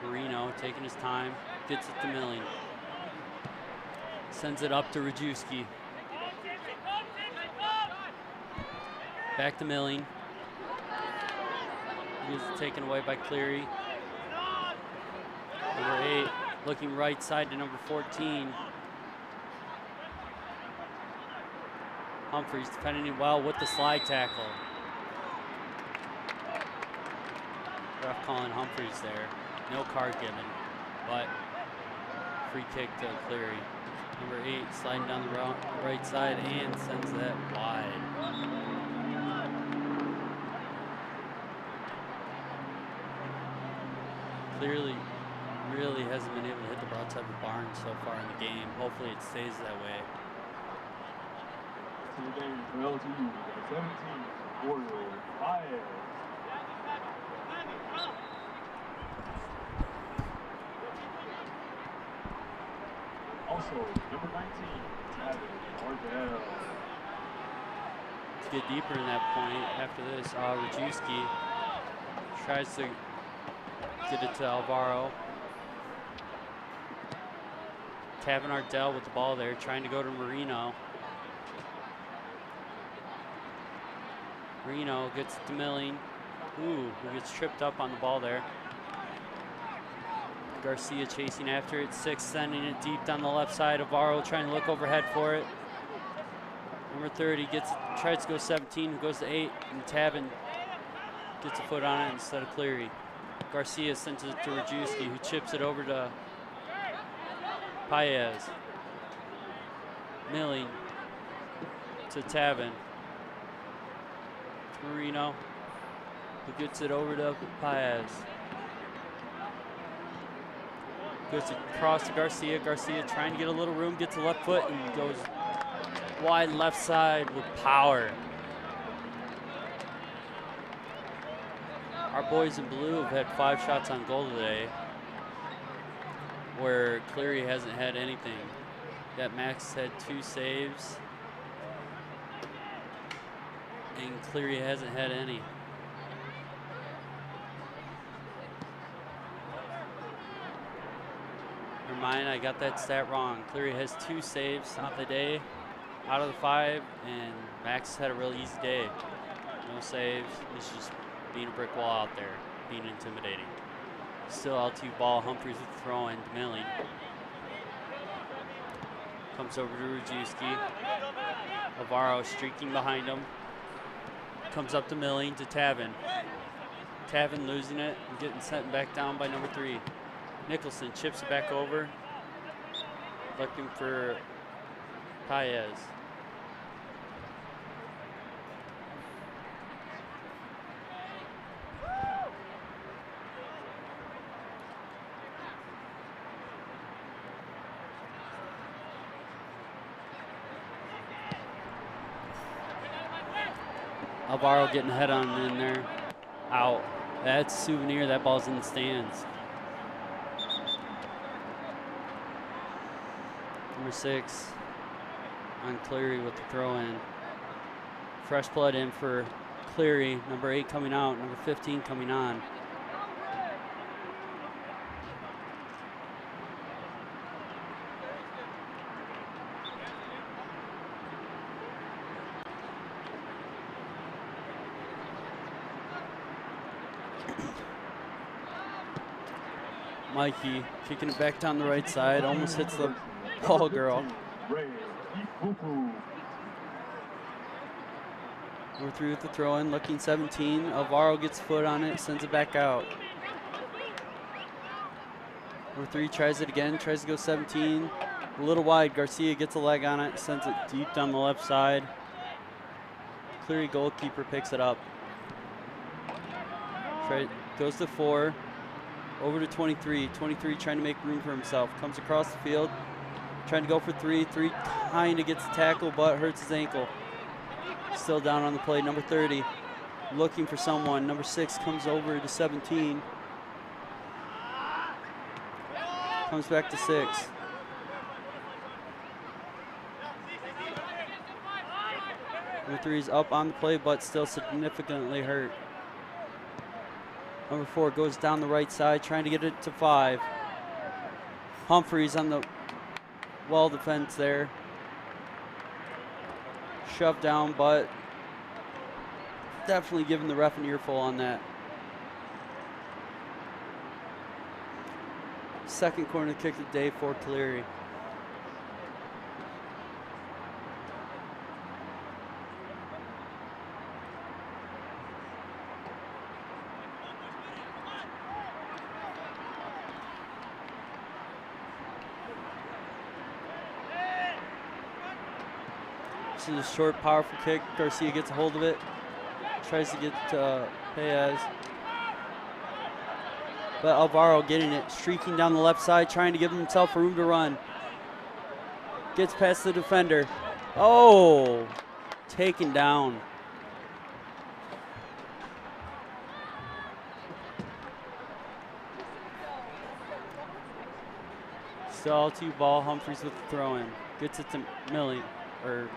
Marino taking his time, gets it to Milling. Sends it up to Rajewski. Back to Milling. He's taken away by Cleary. Number 8, looking right side to number 14. Humphreys defending well with the slide tackle. Ref calling Humphreys there. No card given, but free kick to Cleary. Number 8 sliding down the right side and sends that wide. Clearly, really hasn't been able to hit the broadside of the barn so far in the game. Hopefully it stays that way. To the game for LTU, 17, Warrior, 5. Also, number 19, Ardell. To get deeper in that point, after this, Rajewski tries to get it to Alvaro. Tavin Ardell with the ball there, trying to go to Marino. Marino gets it to Milling. Ooh, who gets tripped up on the ball there. Garcia chasing after it. 6 sending it deep down the left side. Alvaro trying to look overhead for it. Number 30 tries to go 17, goes to 8, and Tavin gets a foot on it instead of Cleary. Garcia sends it to Rajewski, who chips it over to Paez. Milling to Tavin. To Marino, who gets it over to Paez. Goes across to Garcia. Garcia trying to get a little room, gets a left foot, and goes wide left side with power. Our boys in blue have had 5 shots on goal today, where Cleary hasn't had anything. That Max had 2 saves, and Cleary hasn't had any. Mind, I got that stat wrong. Cleary has 2 saves on the day out of the 5, and Max had a real easy day. No saves. He's just being a brick wall out there, being intimidating. Still LTU ball. Humphreys with the throw in to Milling. Comes over to Rajewski. Alvaro streaking behind him. Comes up to Milling to Tavin. Tavin losing it and getting sent back down by number 3. Nicholson chips it back over, looking for Paez. Alvaro getting a head on in there. Out. That's Souvenir. That ball's in the stands. Number 6 on Cleary with the throw in. Fresh blood in for Cleary. Number 8 coming out. Number 15 coming on. Mikey kicking it back down the right side, almost hits the ball girl. We're through with the throw in, looking 17. Alvaro gets foot on it, sends it back out. Number 3 tries it again, tries to go 17. A little wide, Garcia gets a leg on it, sends it deep down the left side. Cleary goalkeeper picks it up. Goes to 4. Over to 23. 23 trying to make room for himself. Comes across the field. Trying to go for 3. 3 kind of gets the tackle, but hurts his ankle. Still down on the play. Number 30 looking for someone. Number 6 comes over to 17. Comes back to 6. Number 3 is up on the play, but still significantly hurt. Number 4 goes down the right side, trying to get it to 5. Humphreys on the wall defense there. Shoved down, but definitely giving the ref an earful on that. Second corner kick of the day for Cleary. This is a short, powerful kick. Garcia gets a hold of it. Tries to get Paez. But Alvaro getting it, streaking down the left side, trying to give himself room to run. Gets past the defender. Oh, taken down. Still LTU ball. Humphreys with the throw in. Gets it to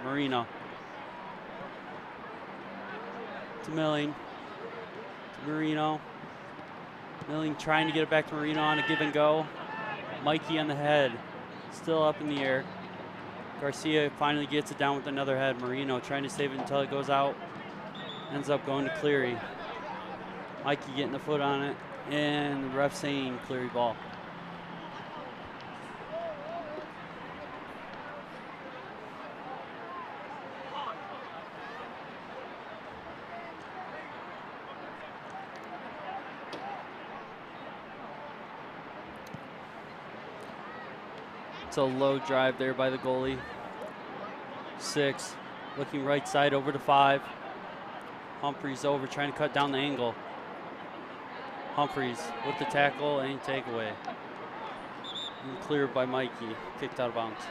Marino. To Milling. To Marino. Milling trying to get it back to Marino on a give and go. Mikey on the head. Still up in the air. Garcia finally gets it down with another head. Marino trying to save it until it goes out. Ends up going to Cleary. Mikey getting the foot on it. And the ref saying Cleary ball. It's a low drive there by the goalie. 6, looking right side over to 5. Humphreys over, trying to cut down the angle. Humphreys with the tackle and takeaway. And cleared by Mikey, kicked out of bounds.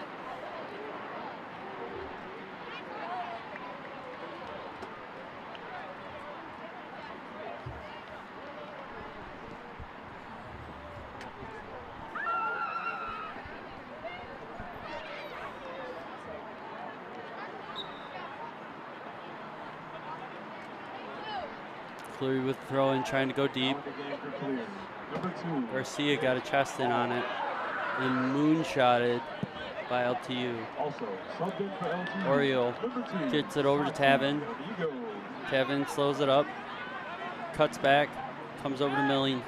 Cleary with the throw in, trying to go deep. Garcia got a chest in on it and moonshotted by LTU. Oriole gets it over to Tavin. Tavin slows it up, cuts back, comes over to Milling.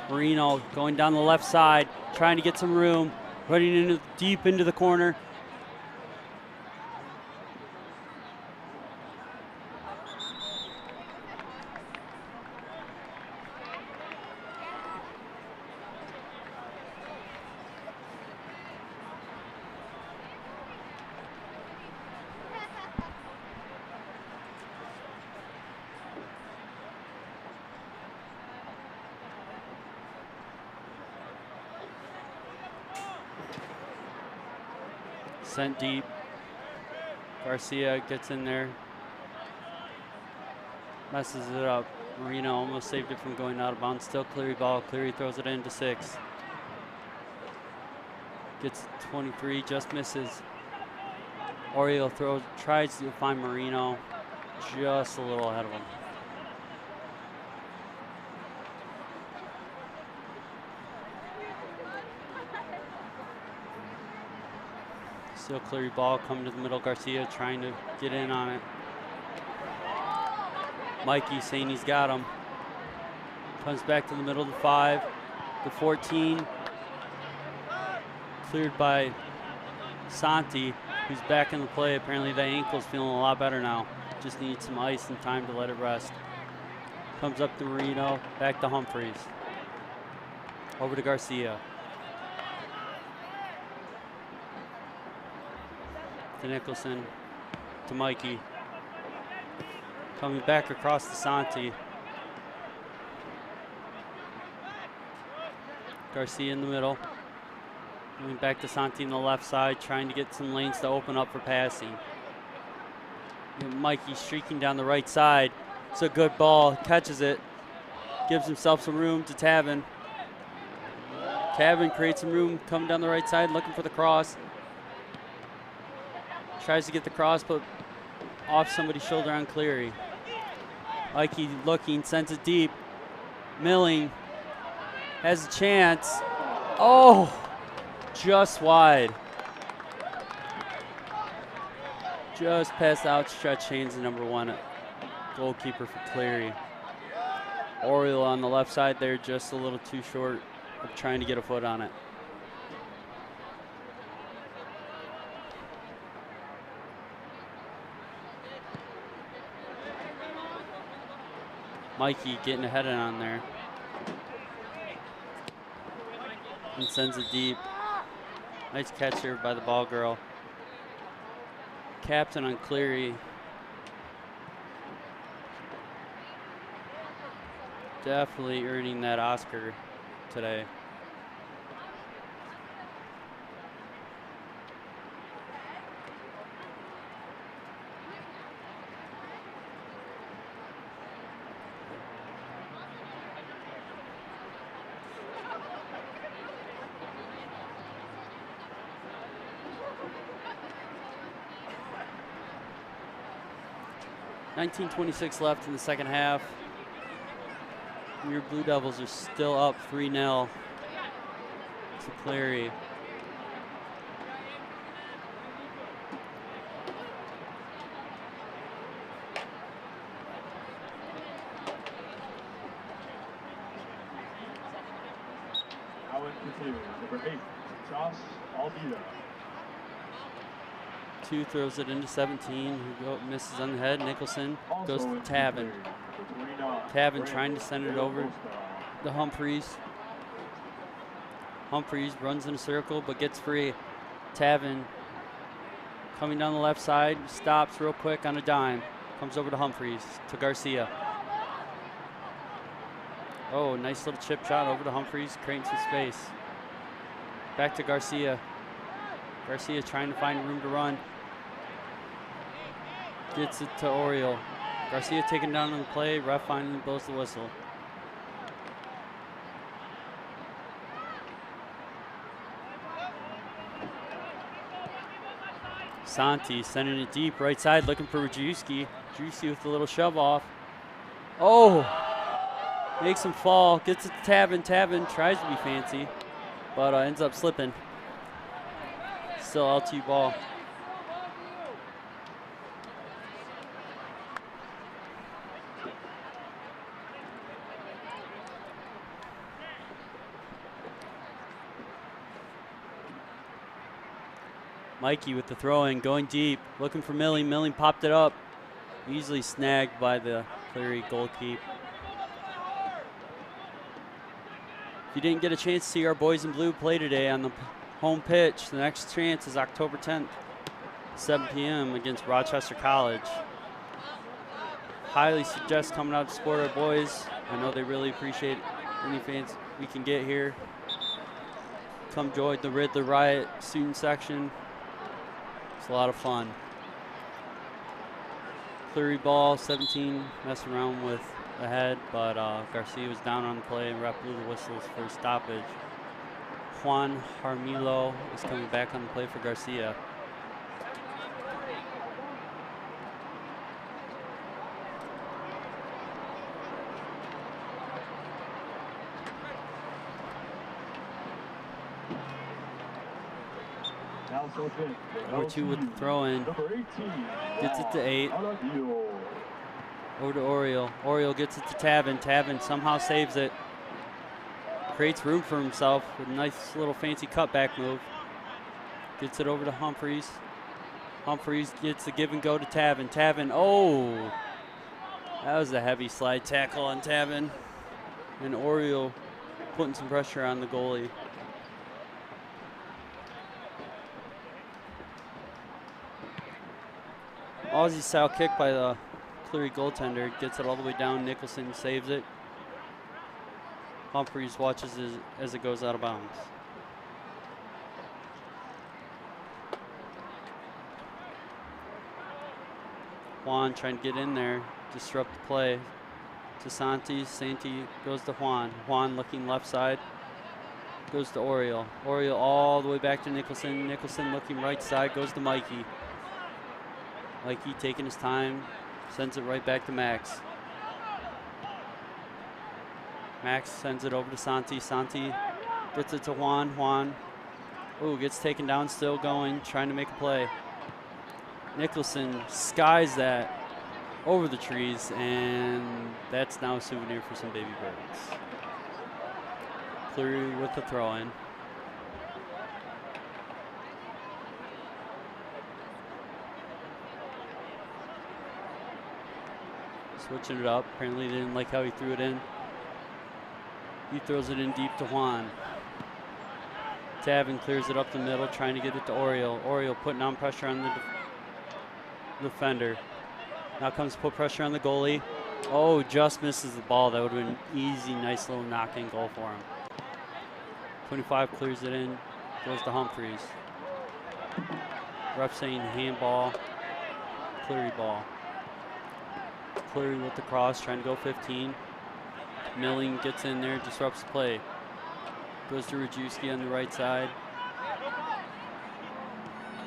Marino going down the left side, trying to get some room, running deep into the corner. Sent deep. Garcia gets in there. messes it up. Marino almost saved it from going out of bounds. Still Cleary ball. Cleary throws it into 6. Gets 23, just misses. Oriole tries to find Marino, just a little ahead of him. Still Cleary ball, coming to the middle. Garcia trying to get in on it. Mikey saying he's got him. Comes back to the middle of the 5, the 14. Cleared by Santi, who's back in the play. Apparently the ankle's feeling a lot better now. Just needs some ice and time to let it rest. Comes up to Marino, back to Humphreys. Over to Garcia. To Nicholson, to Mikey. Coming back across to Santi. Garcia in the middle. Moving back to Santi on the left side, trying to get some lanes to open up for passing. And Mikey streaking down the right side. It's a good ball, catches it. Gives himself some room to Tavin. Tavin creates some room, coming down the right side, looking for the cross. Tries to get the cross, but off somebody's shoulder on Cleary. Mikey looking, sends it deep. Milling has a chance. Oh, just wide. Just past the outstretched hands of number 1 goalkeeper for Cleary. Oriole on the left side there, just a little too short of trying to get a foot on it. Mikey getting ahead and on there. And sends it deep. Nice catch here by the ball girl. Captain on Cleary. Definitely earning that Oscar today. .1926 left in the second half. Your Blue Devils are still up 3-0 to Cleary. Now in continuing, number 8, Josh Almeida. 2 throws it into 17, who misses on the head. Nicholson goes to Tavin. Tavin trying to send it over to Humphreys. Humphreys runs in a circle but gets free. Tavin coming down the left side, stops real quick on a dime. Comes over to Humphreys, to Garcia. Oh, nice little chip shot over to Humphreys, creating some space. Back to Garcia. Garcia trying to find room to run. Gets it to Oriole. Garcia taken down on the play. Ref finally blows the whistle. Santi sending it deep, right side, looking for Rajewski. Rajewski with a little shove off. Oh! Makes him fall. Gets it to Tavin. Tavin tries to be fancy, but ends up slipping. Still LTU ball. Mikey with the throw-in, going deep, looking for Milling. Milling popped it up. Easily snagged by the Cleary goalkeeper. If you didn't get a chance to see our boys in blue play today on the home pitch, the next chance is October 10th, 7 p.m. against Rochester College. Highly suggest coming out to support our boys. I know they really appreciate any fans we can get here. Come join the Riddler Riot student section. It's a lot of fun. Cleary ball, 17, messing around with the head, but Garcia was down on the play and ref blew the whistles for stoppage. Juan Harmilo is coming back on the play for Garcia. Number 2 with the throw in. Gets it to 8. Over to Oriole. Oriole gets it to Tavin. Tavin somehow saves it. Creates room for himself with a nice little fancy cutback move. Gets it over to Humphreys. Humphreys gets the give and go to Tavin. Tavin, oh! That was a heavy slide tackle on Tavin. And Oriole putting some pressure on the goalie. Aussie style kick by the Cleary goaltender. Gets it all the way down. Nicholson saves it. Humphreys watches as it goes out of bounds. Juan trying to get in there, disrupt the play to Santi. Santi goes to Juan. Juan looking left side. Goes to Oriole. Oriole all the way back to Nicholson. Nicholson looking right side. Goes to Mikey. Mikey taking his time. Sends it right back to Max. Max sends it over to Santi. Santi gets it to Juan. Juan, ooh, gets taken down, still going, trying to make a play. Nicholson skies that over the trees, and that's now a souvenir for some baby birds. Cleary with the throw in. Switching it up. Apparently they didn't like how he threw it in. He throws it in deep to Juan. Tavin clears it up the middle, trying to get it to Oriole. Oriole putting on pressure on the defender. Now comes to put pressure on the goalie. Oh, just misses the ball. That would have been an easy, nice little knock-in goal for him. 25 clears it in, goes to Humphreys. Ref saying handball, Cleary ball. Cleary with the cross, trying to go 15. Milling gets in there, disrupts the play. Goes to Rajewski on the right side.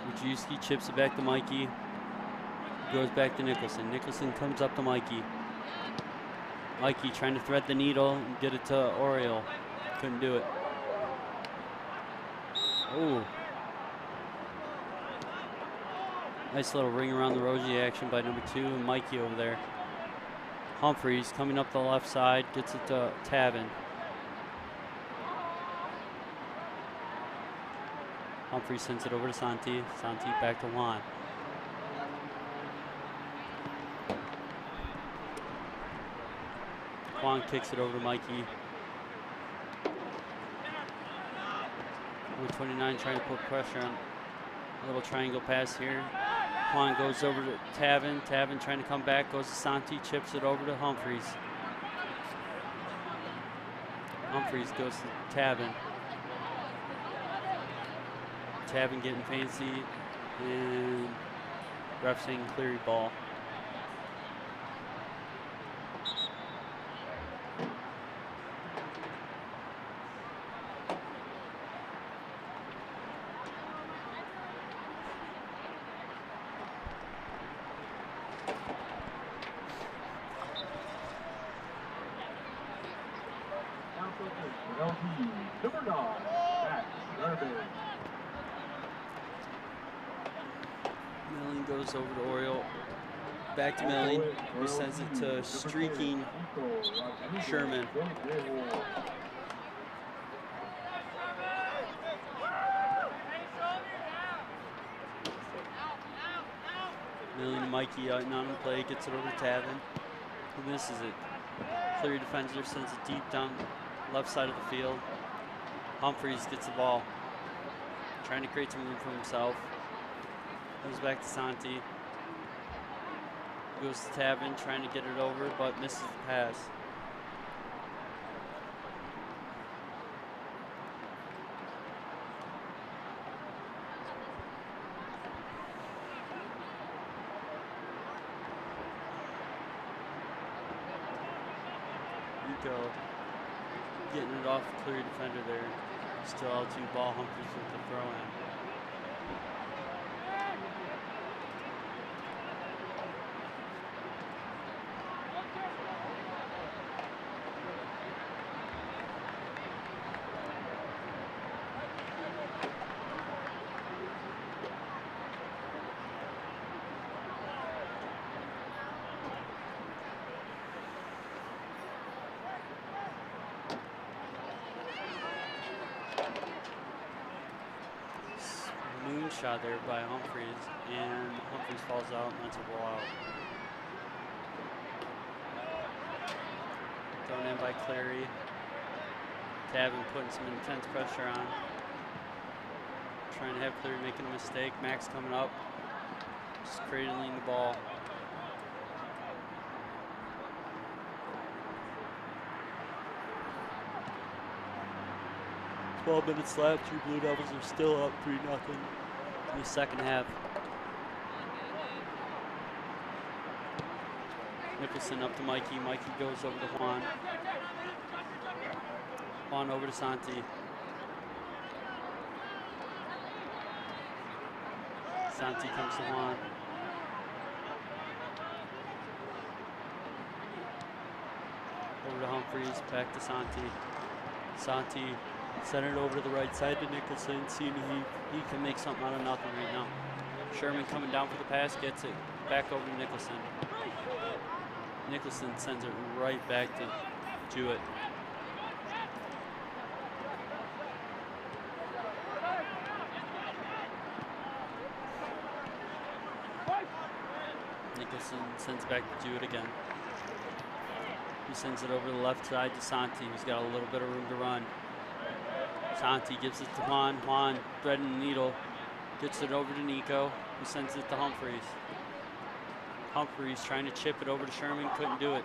Rajewski chips it back to Mikey. Goes back to Nicholson. Nicholson comes up to Mikey. Mikey trying to thread the needle and get it to Oriole. Couldn't do it. Ooh. Nice little ring around the rosy action by number 2 and Mikey over there. Humphreys coming up the left side, gets it to Tavin. Humphreys sends it over to Santi. Santi back to Juan. Juan kicks it over to Mikey. Number 29 trying to put pressure on a little triangle pass here. Juan goes over to Tavin. Tavin trying to come back, goes to Santi, chips it over to Humphreys. Humphreys goes to Tavin. Tavin getting fancy, and ref saying Cleary ball. LTU, number 9, Max Irvin. Milling goes over to Oriole. Back to Milling, who sends it to streaking Sherman. Milling and Mikey out on the play, gets it over to Tavin, who misses it. Cleary defender sends it deep down left side of the field. Humphreys gets the ball, trying to create some room for himself. Goes back to Santi. Goes to Tavin, trying to get it over, but misses the pass. Nico getting it off the Cleary defender there. Still LTU ball. Humphreys with the throw in. Shot there by Humphreys, and Humphreys falls out, and that's a ball out. Thrown in by Cleary. Tavin putting some intense pressure on. Trying to have Cleary making a mistake. Max coming up, just cradling the ball. "12 minutes left. Your Blue Devils are still up 3-0 in the second half." Nicholson up to Mikey. Mikey goes over to Juan. Juan over to Santi. Santi comes to Juan. Over to Humphreys. Back to Santi. Santi centered over to the right side to Nicholson, seeing he can make something out of nothing right now. Sherman coming down for the pass, gets it back over to Nicholson. Nicholson sends it right back to Jewett. Nicholson sends back to Jewett again. He sends it over to the left side to Santi, who's got a little bit of room to run. Santi gives it to Juan. Juan threading the needle. Gets it over to Nico, who sends it to Humphreys. Humphreys trying to chip it over to Sherman. Couldn't do it.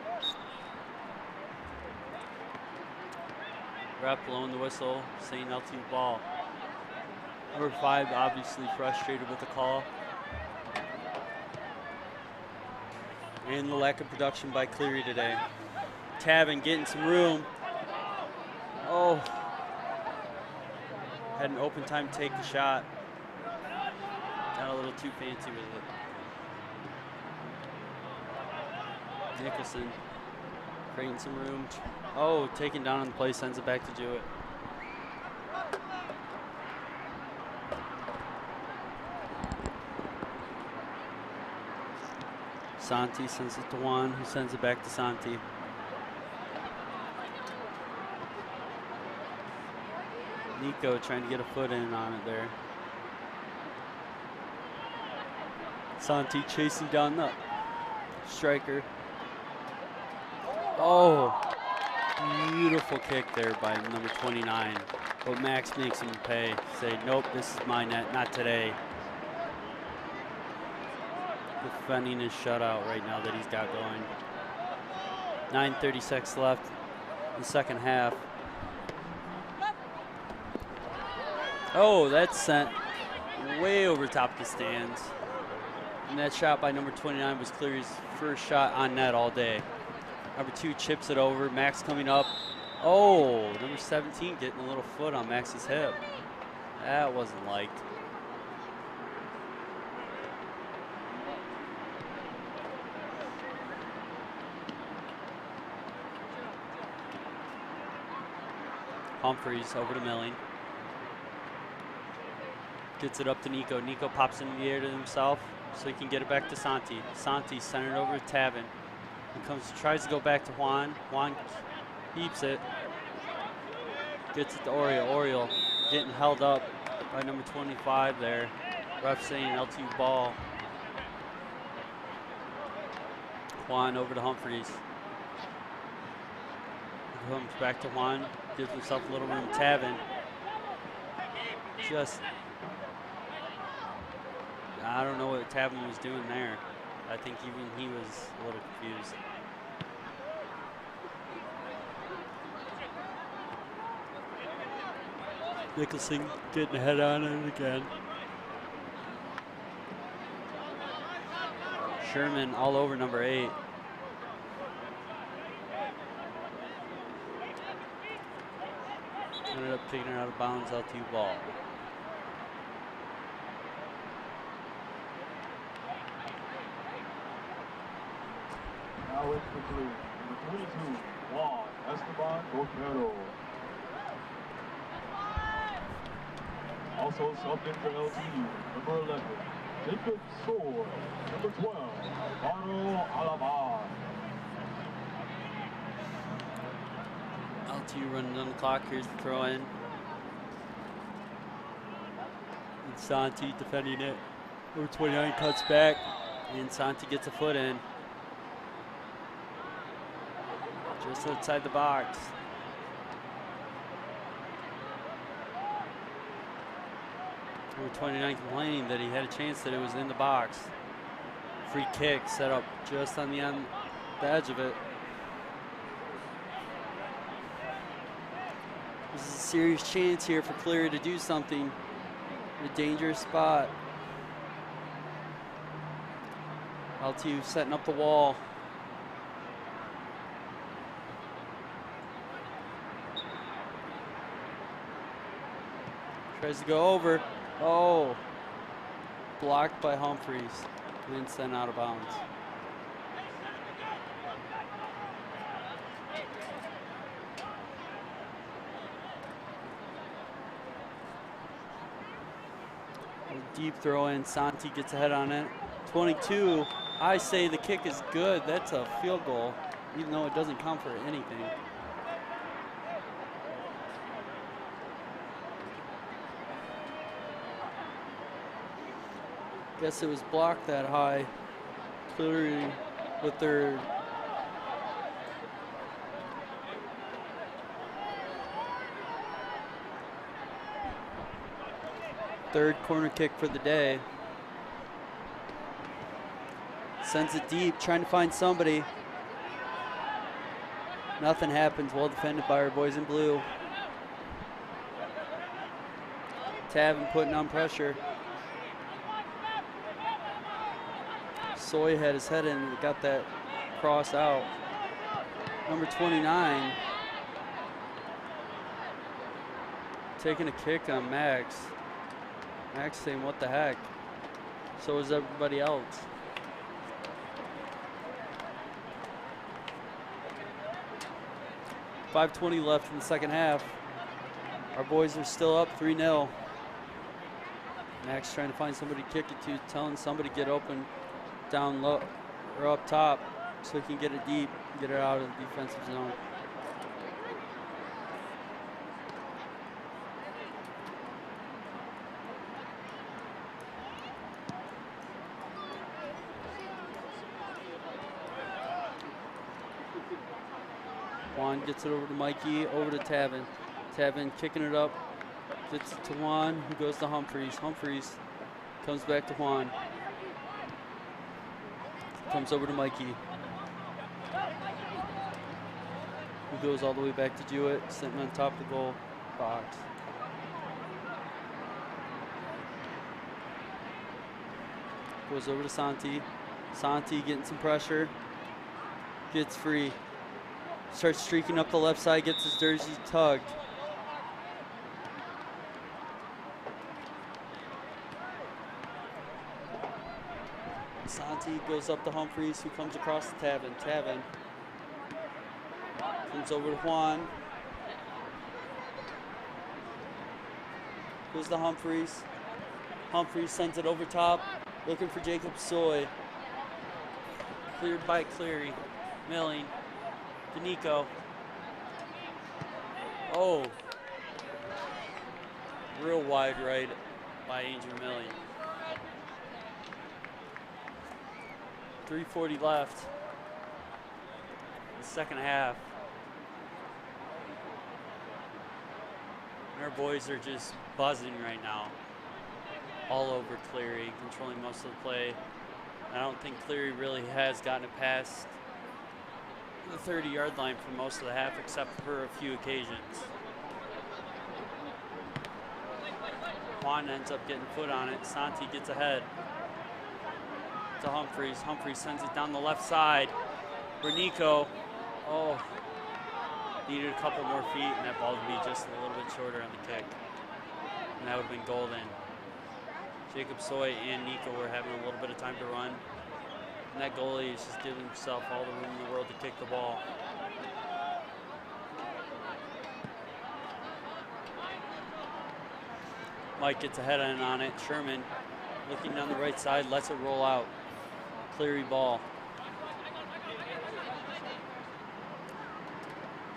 Ref blowing the whistle, saying LTU ball. Number 5 obviously frustrated with the call. And the lack of production by Cleary today. Tavin getting some room. Oh. Had an open time to take the shot. Got a little too fancy with it. Nicholson creating some room. Oh, taken down on the play, sends it back to Jewett. Santi sends it to Juan, who sends it back to Santi. Nico trying to get a foot in on it there. Santi chasing down the striker. Oh, beautiful kick there by number 29. But Max makes him pay. Say, nope, this is my net, not today. Defending his shutout right now that he's got going. 9:36 left in the second half. Oh, that's sent way over top of the stands. And that shot by number 29 was Cleary's first shot on net all day. Number 2 chips it over. Max coming up. Oh, number 17 getting a little foot on Max's hip. That wasn't liked. Humphreys over to Milling. Gets it up to Nico. Nico pops in the air to himself so he can get it back to Santi. Santi centered over to Tavin. He tries to go back to Juan. Juan keeps it. Gets it to Oriole. Oriole getting held up by number 25 there. Ref saying LTU ball. Juan over to Humphreys. Comes back to Juan. Gives himself a little room. Tavin. Just, I don't know what Tavin was doing there. I think even he was a little confused. Nicholson getting a head on it again. Sherman all over number 8. Ended up kicking it out of bounds, LTU ball. Now it's the Cleary. Number 22, Juan Esteban Cordero. Also subbed in for LTU, number 11, Jacob Sword. Number 12, Alvaro Alabar. LTU running on the clock. Here's the throw in. And Santi defending it. Number 29 cuts back, and Santi gets a foot in. Just outside the box. Number 29 complaining that he had a chance that it was in the box. Free kick set up just on the edge of it. This is a serious chance here for Cleary to do something in a dangerous spot. LTU setting up the wall. Tries to go over. Oh, blocked by Humphreys. And then sent out of bounds. A deep throw in. Santi gets ahead on it. 22. I say the kick is good. That's a field goal, even though it doesn't count for anything. Guess it was blocked that high. Cleary with their third corner kick for the day. Sends it deep, trying to find somebody. Nothing happens. Well defended by our boys in blue. Tavin putting on pressure. Soy had his head in and got that cross out. Number 29 taking a kick on Max. Max saying, what the heck? So is everybody else. .520 left in the second half. Our boys are still up 3-0. Max trying to find somebody to kick it to, telling somebody to get open down low or up top so he can get it deep, get it out of the defensive zone. Juan gets it over to Mikey, over to Tavin. Tavin kicking it up, gets it to Juan, who goes to Humphreys. Humphreys comes back to Juan. Comes over to Mikey, who goes all the way back to Jewett, sitting on top of the goal box. Goes over to Santi. Santi getting some pressure, gets free, starts streaking up the left side, gets his jersey tugged. Santi goes up to Humphreys, who comes across to Tavin. Tavin comes over to Juan. Goes to Humphreys. Humphreys sends it over top, looking for Jacob Soy. Cleared by Cleary. Milling. Danico. Oh. Real wide right by Angel Milling. 3:40 left in the second half. And our boys are just buzzing right now. All over Cleary, controlling most of the play. I don't think Cleary really has gotten it past the 30-yard line for most of the half, except for a few occasions. Juan ends up getting a foot on it. Santi gets ahead to Humphreys. Humphreys sends it down the left side. Bernico. Oh. Needed a couple more feet, and that ball would be just a little bit shorter on the kick. And that would have been golden. Jacob Soy and Nico were having a little bit of time to run. And that goalie is just giving himself all the room in the world to kick the ball. Mike gets a head on it. Sherman looking down the right side, lets it roll out. Cleary ball.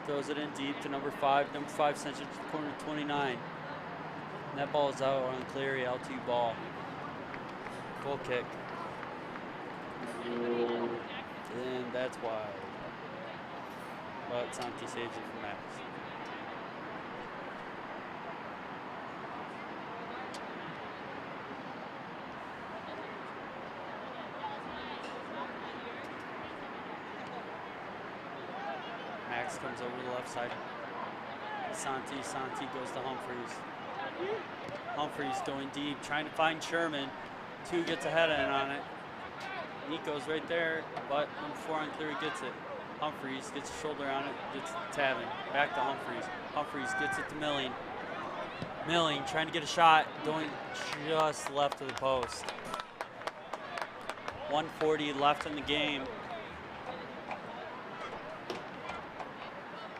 Throws it in deep to number 5. Number 5 sends it to corner 29. And that ball is out on Cleary, LTU ball. Goal kick. And that's wide. But Santi saves it for Max. Max comes over the left side. Santi goes to Humphreys. Humphreys going deep, trying to find Sherman. 2 gets a head on it. Nico's right there, but number 4 on Cleary gets it. Humphreys gets a shoulder on it, gets Tavin. Back to Humphreys. Humphreys gets it to Milling. Milling trying to get a shot, going just left of the post. 1:40 left in the game.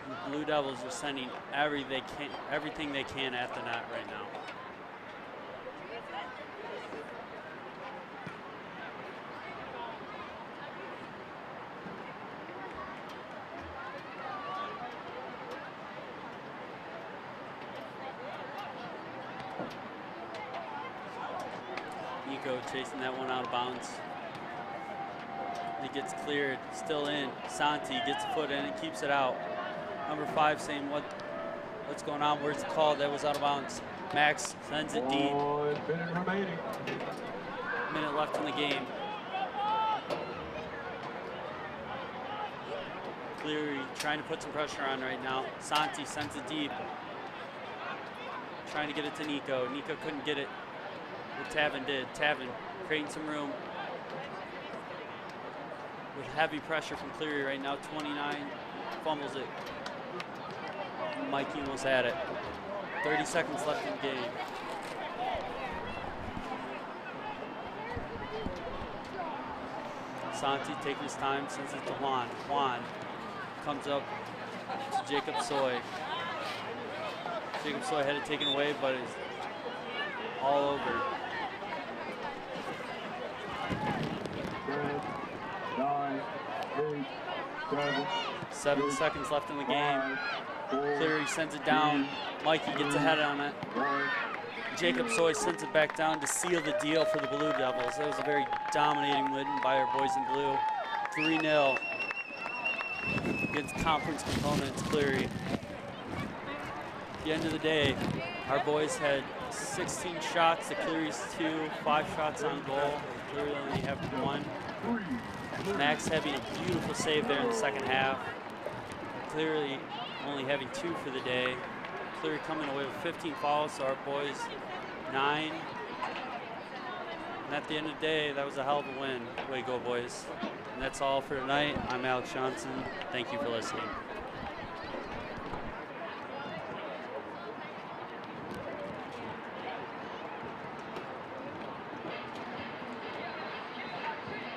The Blue Devils are sending everything they can at the net right now. Nico chasing that one out of bounds. It gets cleared, still in. Santi gets a foot in and keeps it out. Number 5 saying what's going on, where's the call? That was out of bounds. Max sends it deep. 1 minute remaining. Minute left in the game. Cleary trying to put some pressure on right now. Santi sends it deep. Trying to get it to Nico. Nico couldn't get it. What Tavin did. Tavin creating some room. With heavy pressure from Cleary right now. 29 fumbles it. Mikey almost had it. 30 seconds left in the game. Santi taking his time, sends it to Juan. Juan comes up to Jacob Soy. Jacob Soy had it taken away, but it's all over. 10, 9, 8, 7, 7 seconds left in the game. 5, 4, Cleary sends it down. Mikey gets a head on it. 1. Jacob Soy sends it back down to seal the deal for the Blue Devils. That was a very dominating win by our boys in blue. 3-0 against conference components Cleary. At the end of the day, our boys had 16 shots to Cleary's 2, 5 shots on goal. Cleary only have 1. Max having a beautiful save there in the second half. Cleary only having 2 for the day. Cleary coming away with 15 fouls, so our boys 9. And at the end of the day, that was a hell of a win. Way to go, boys. And that's all for tonight. I'm Alex Johnson. Thank you for listening.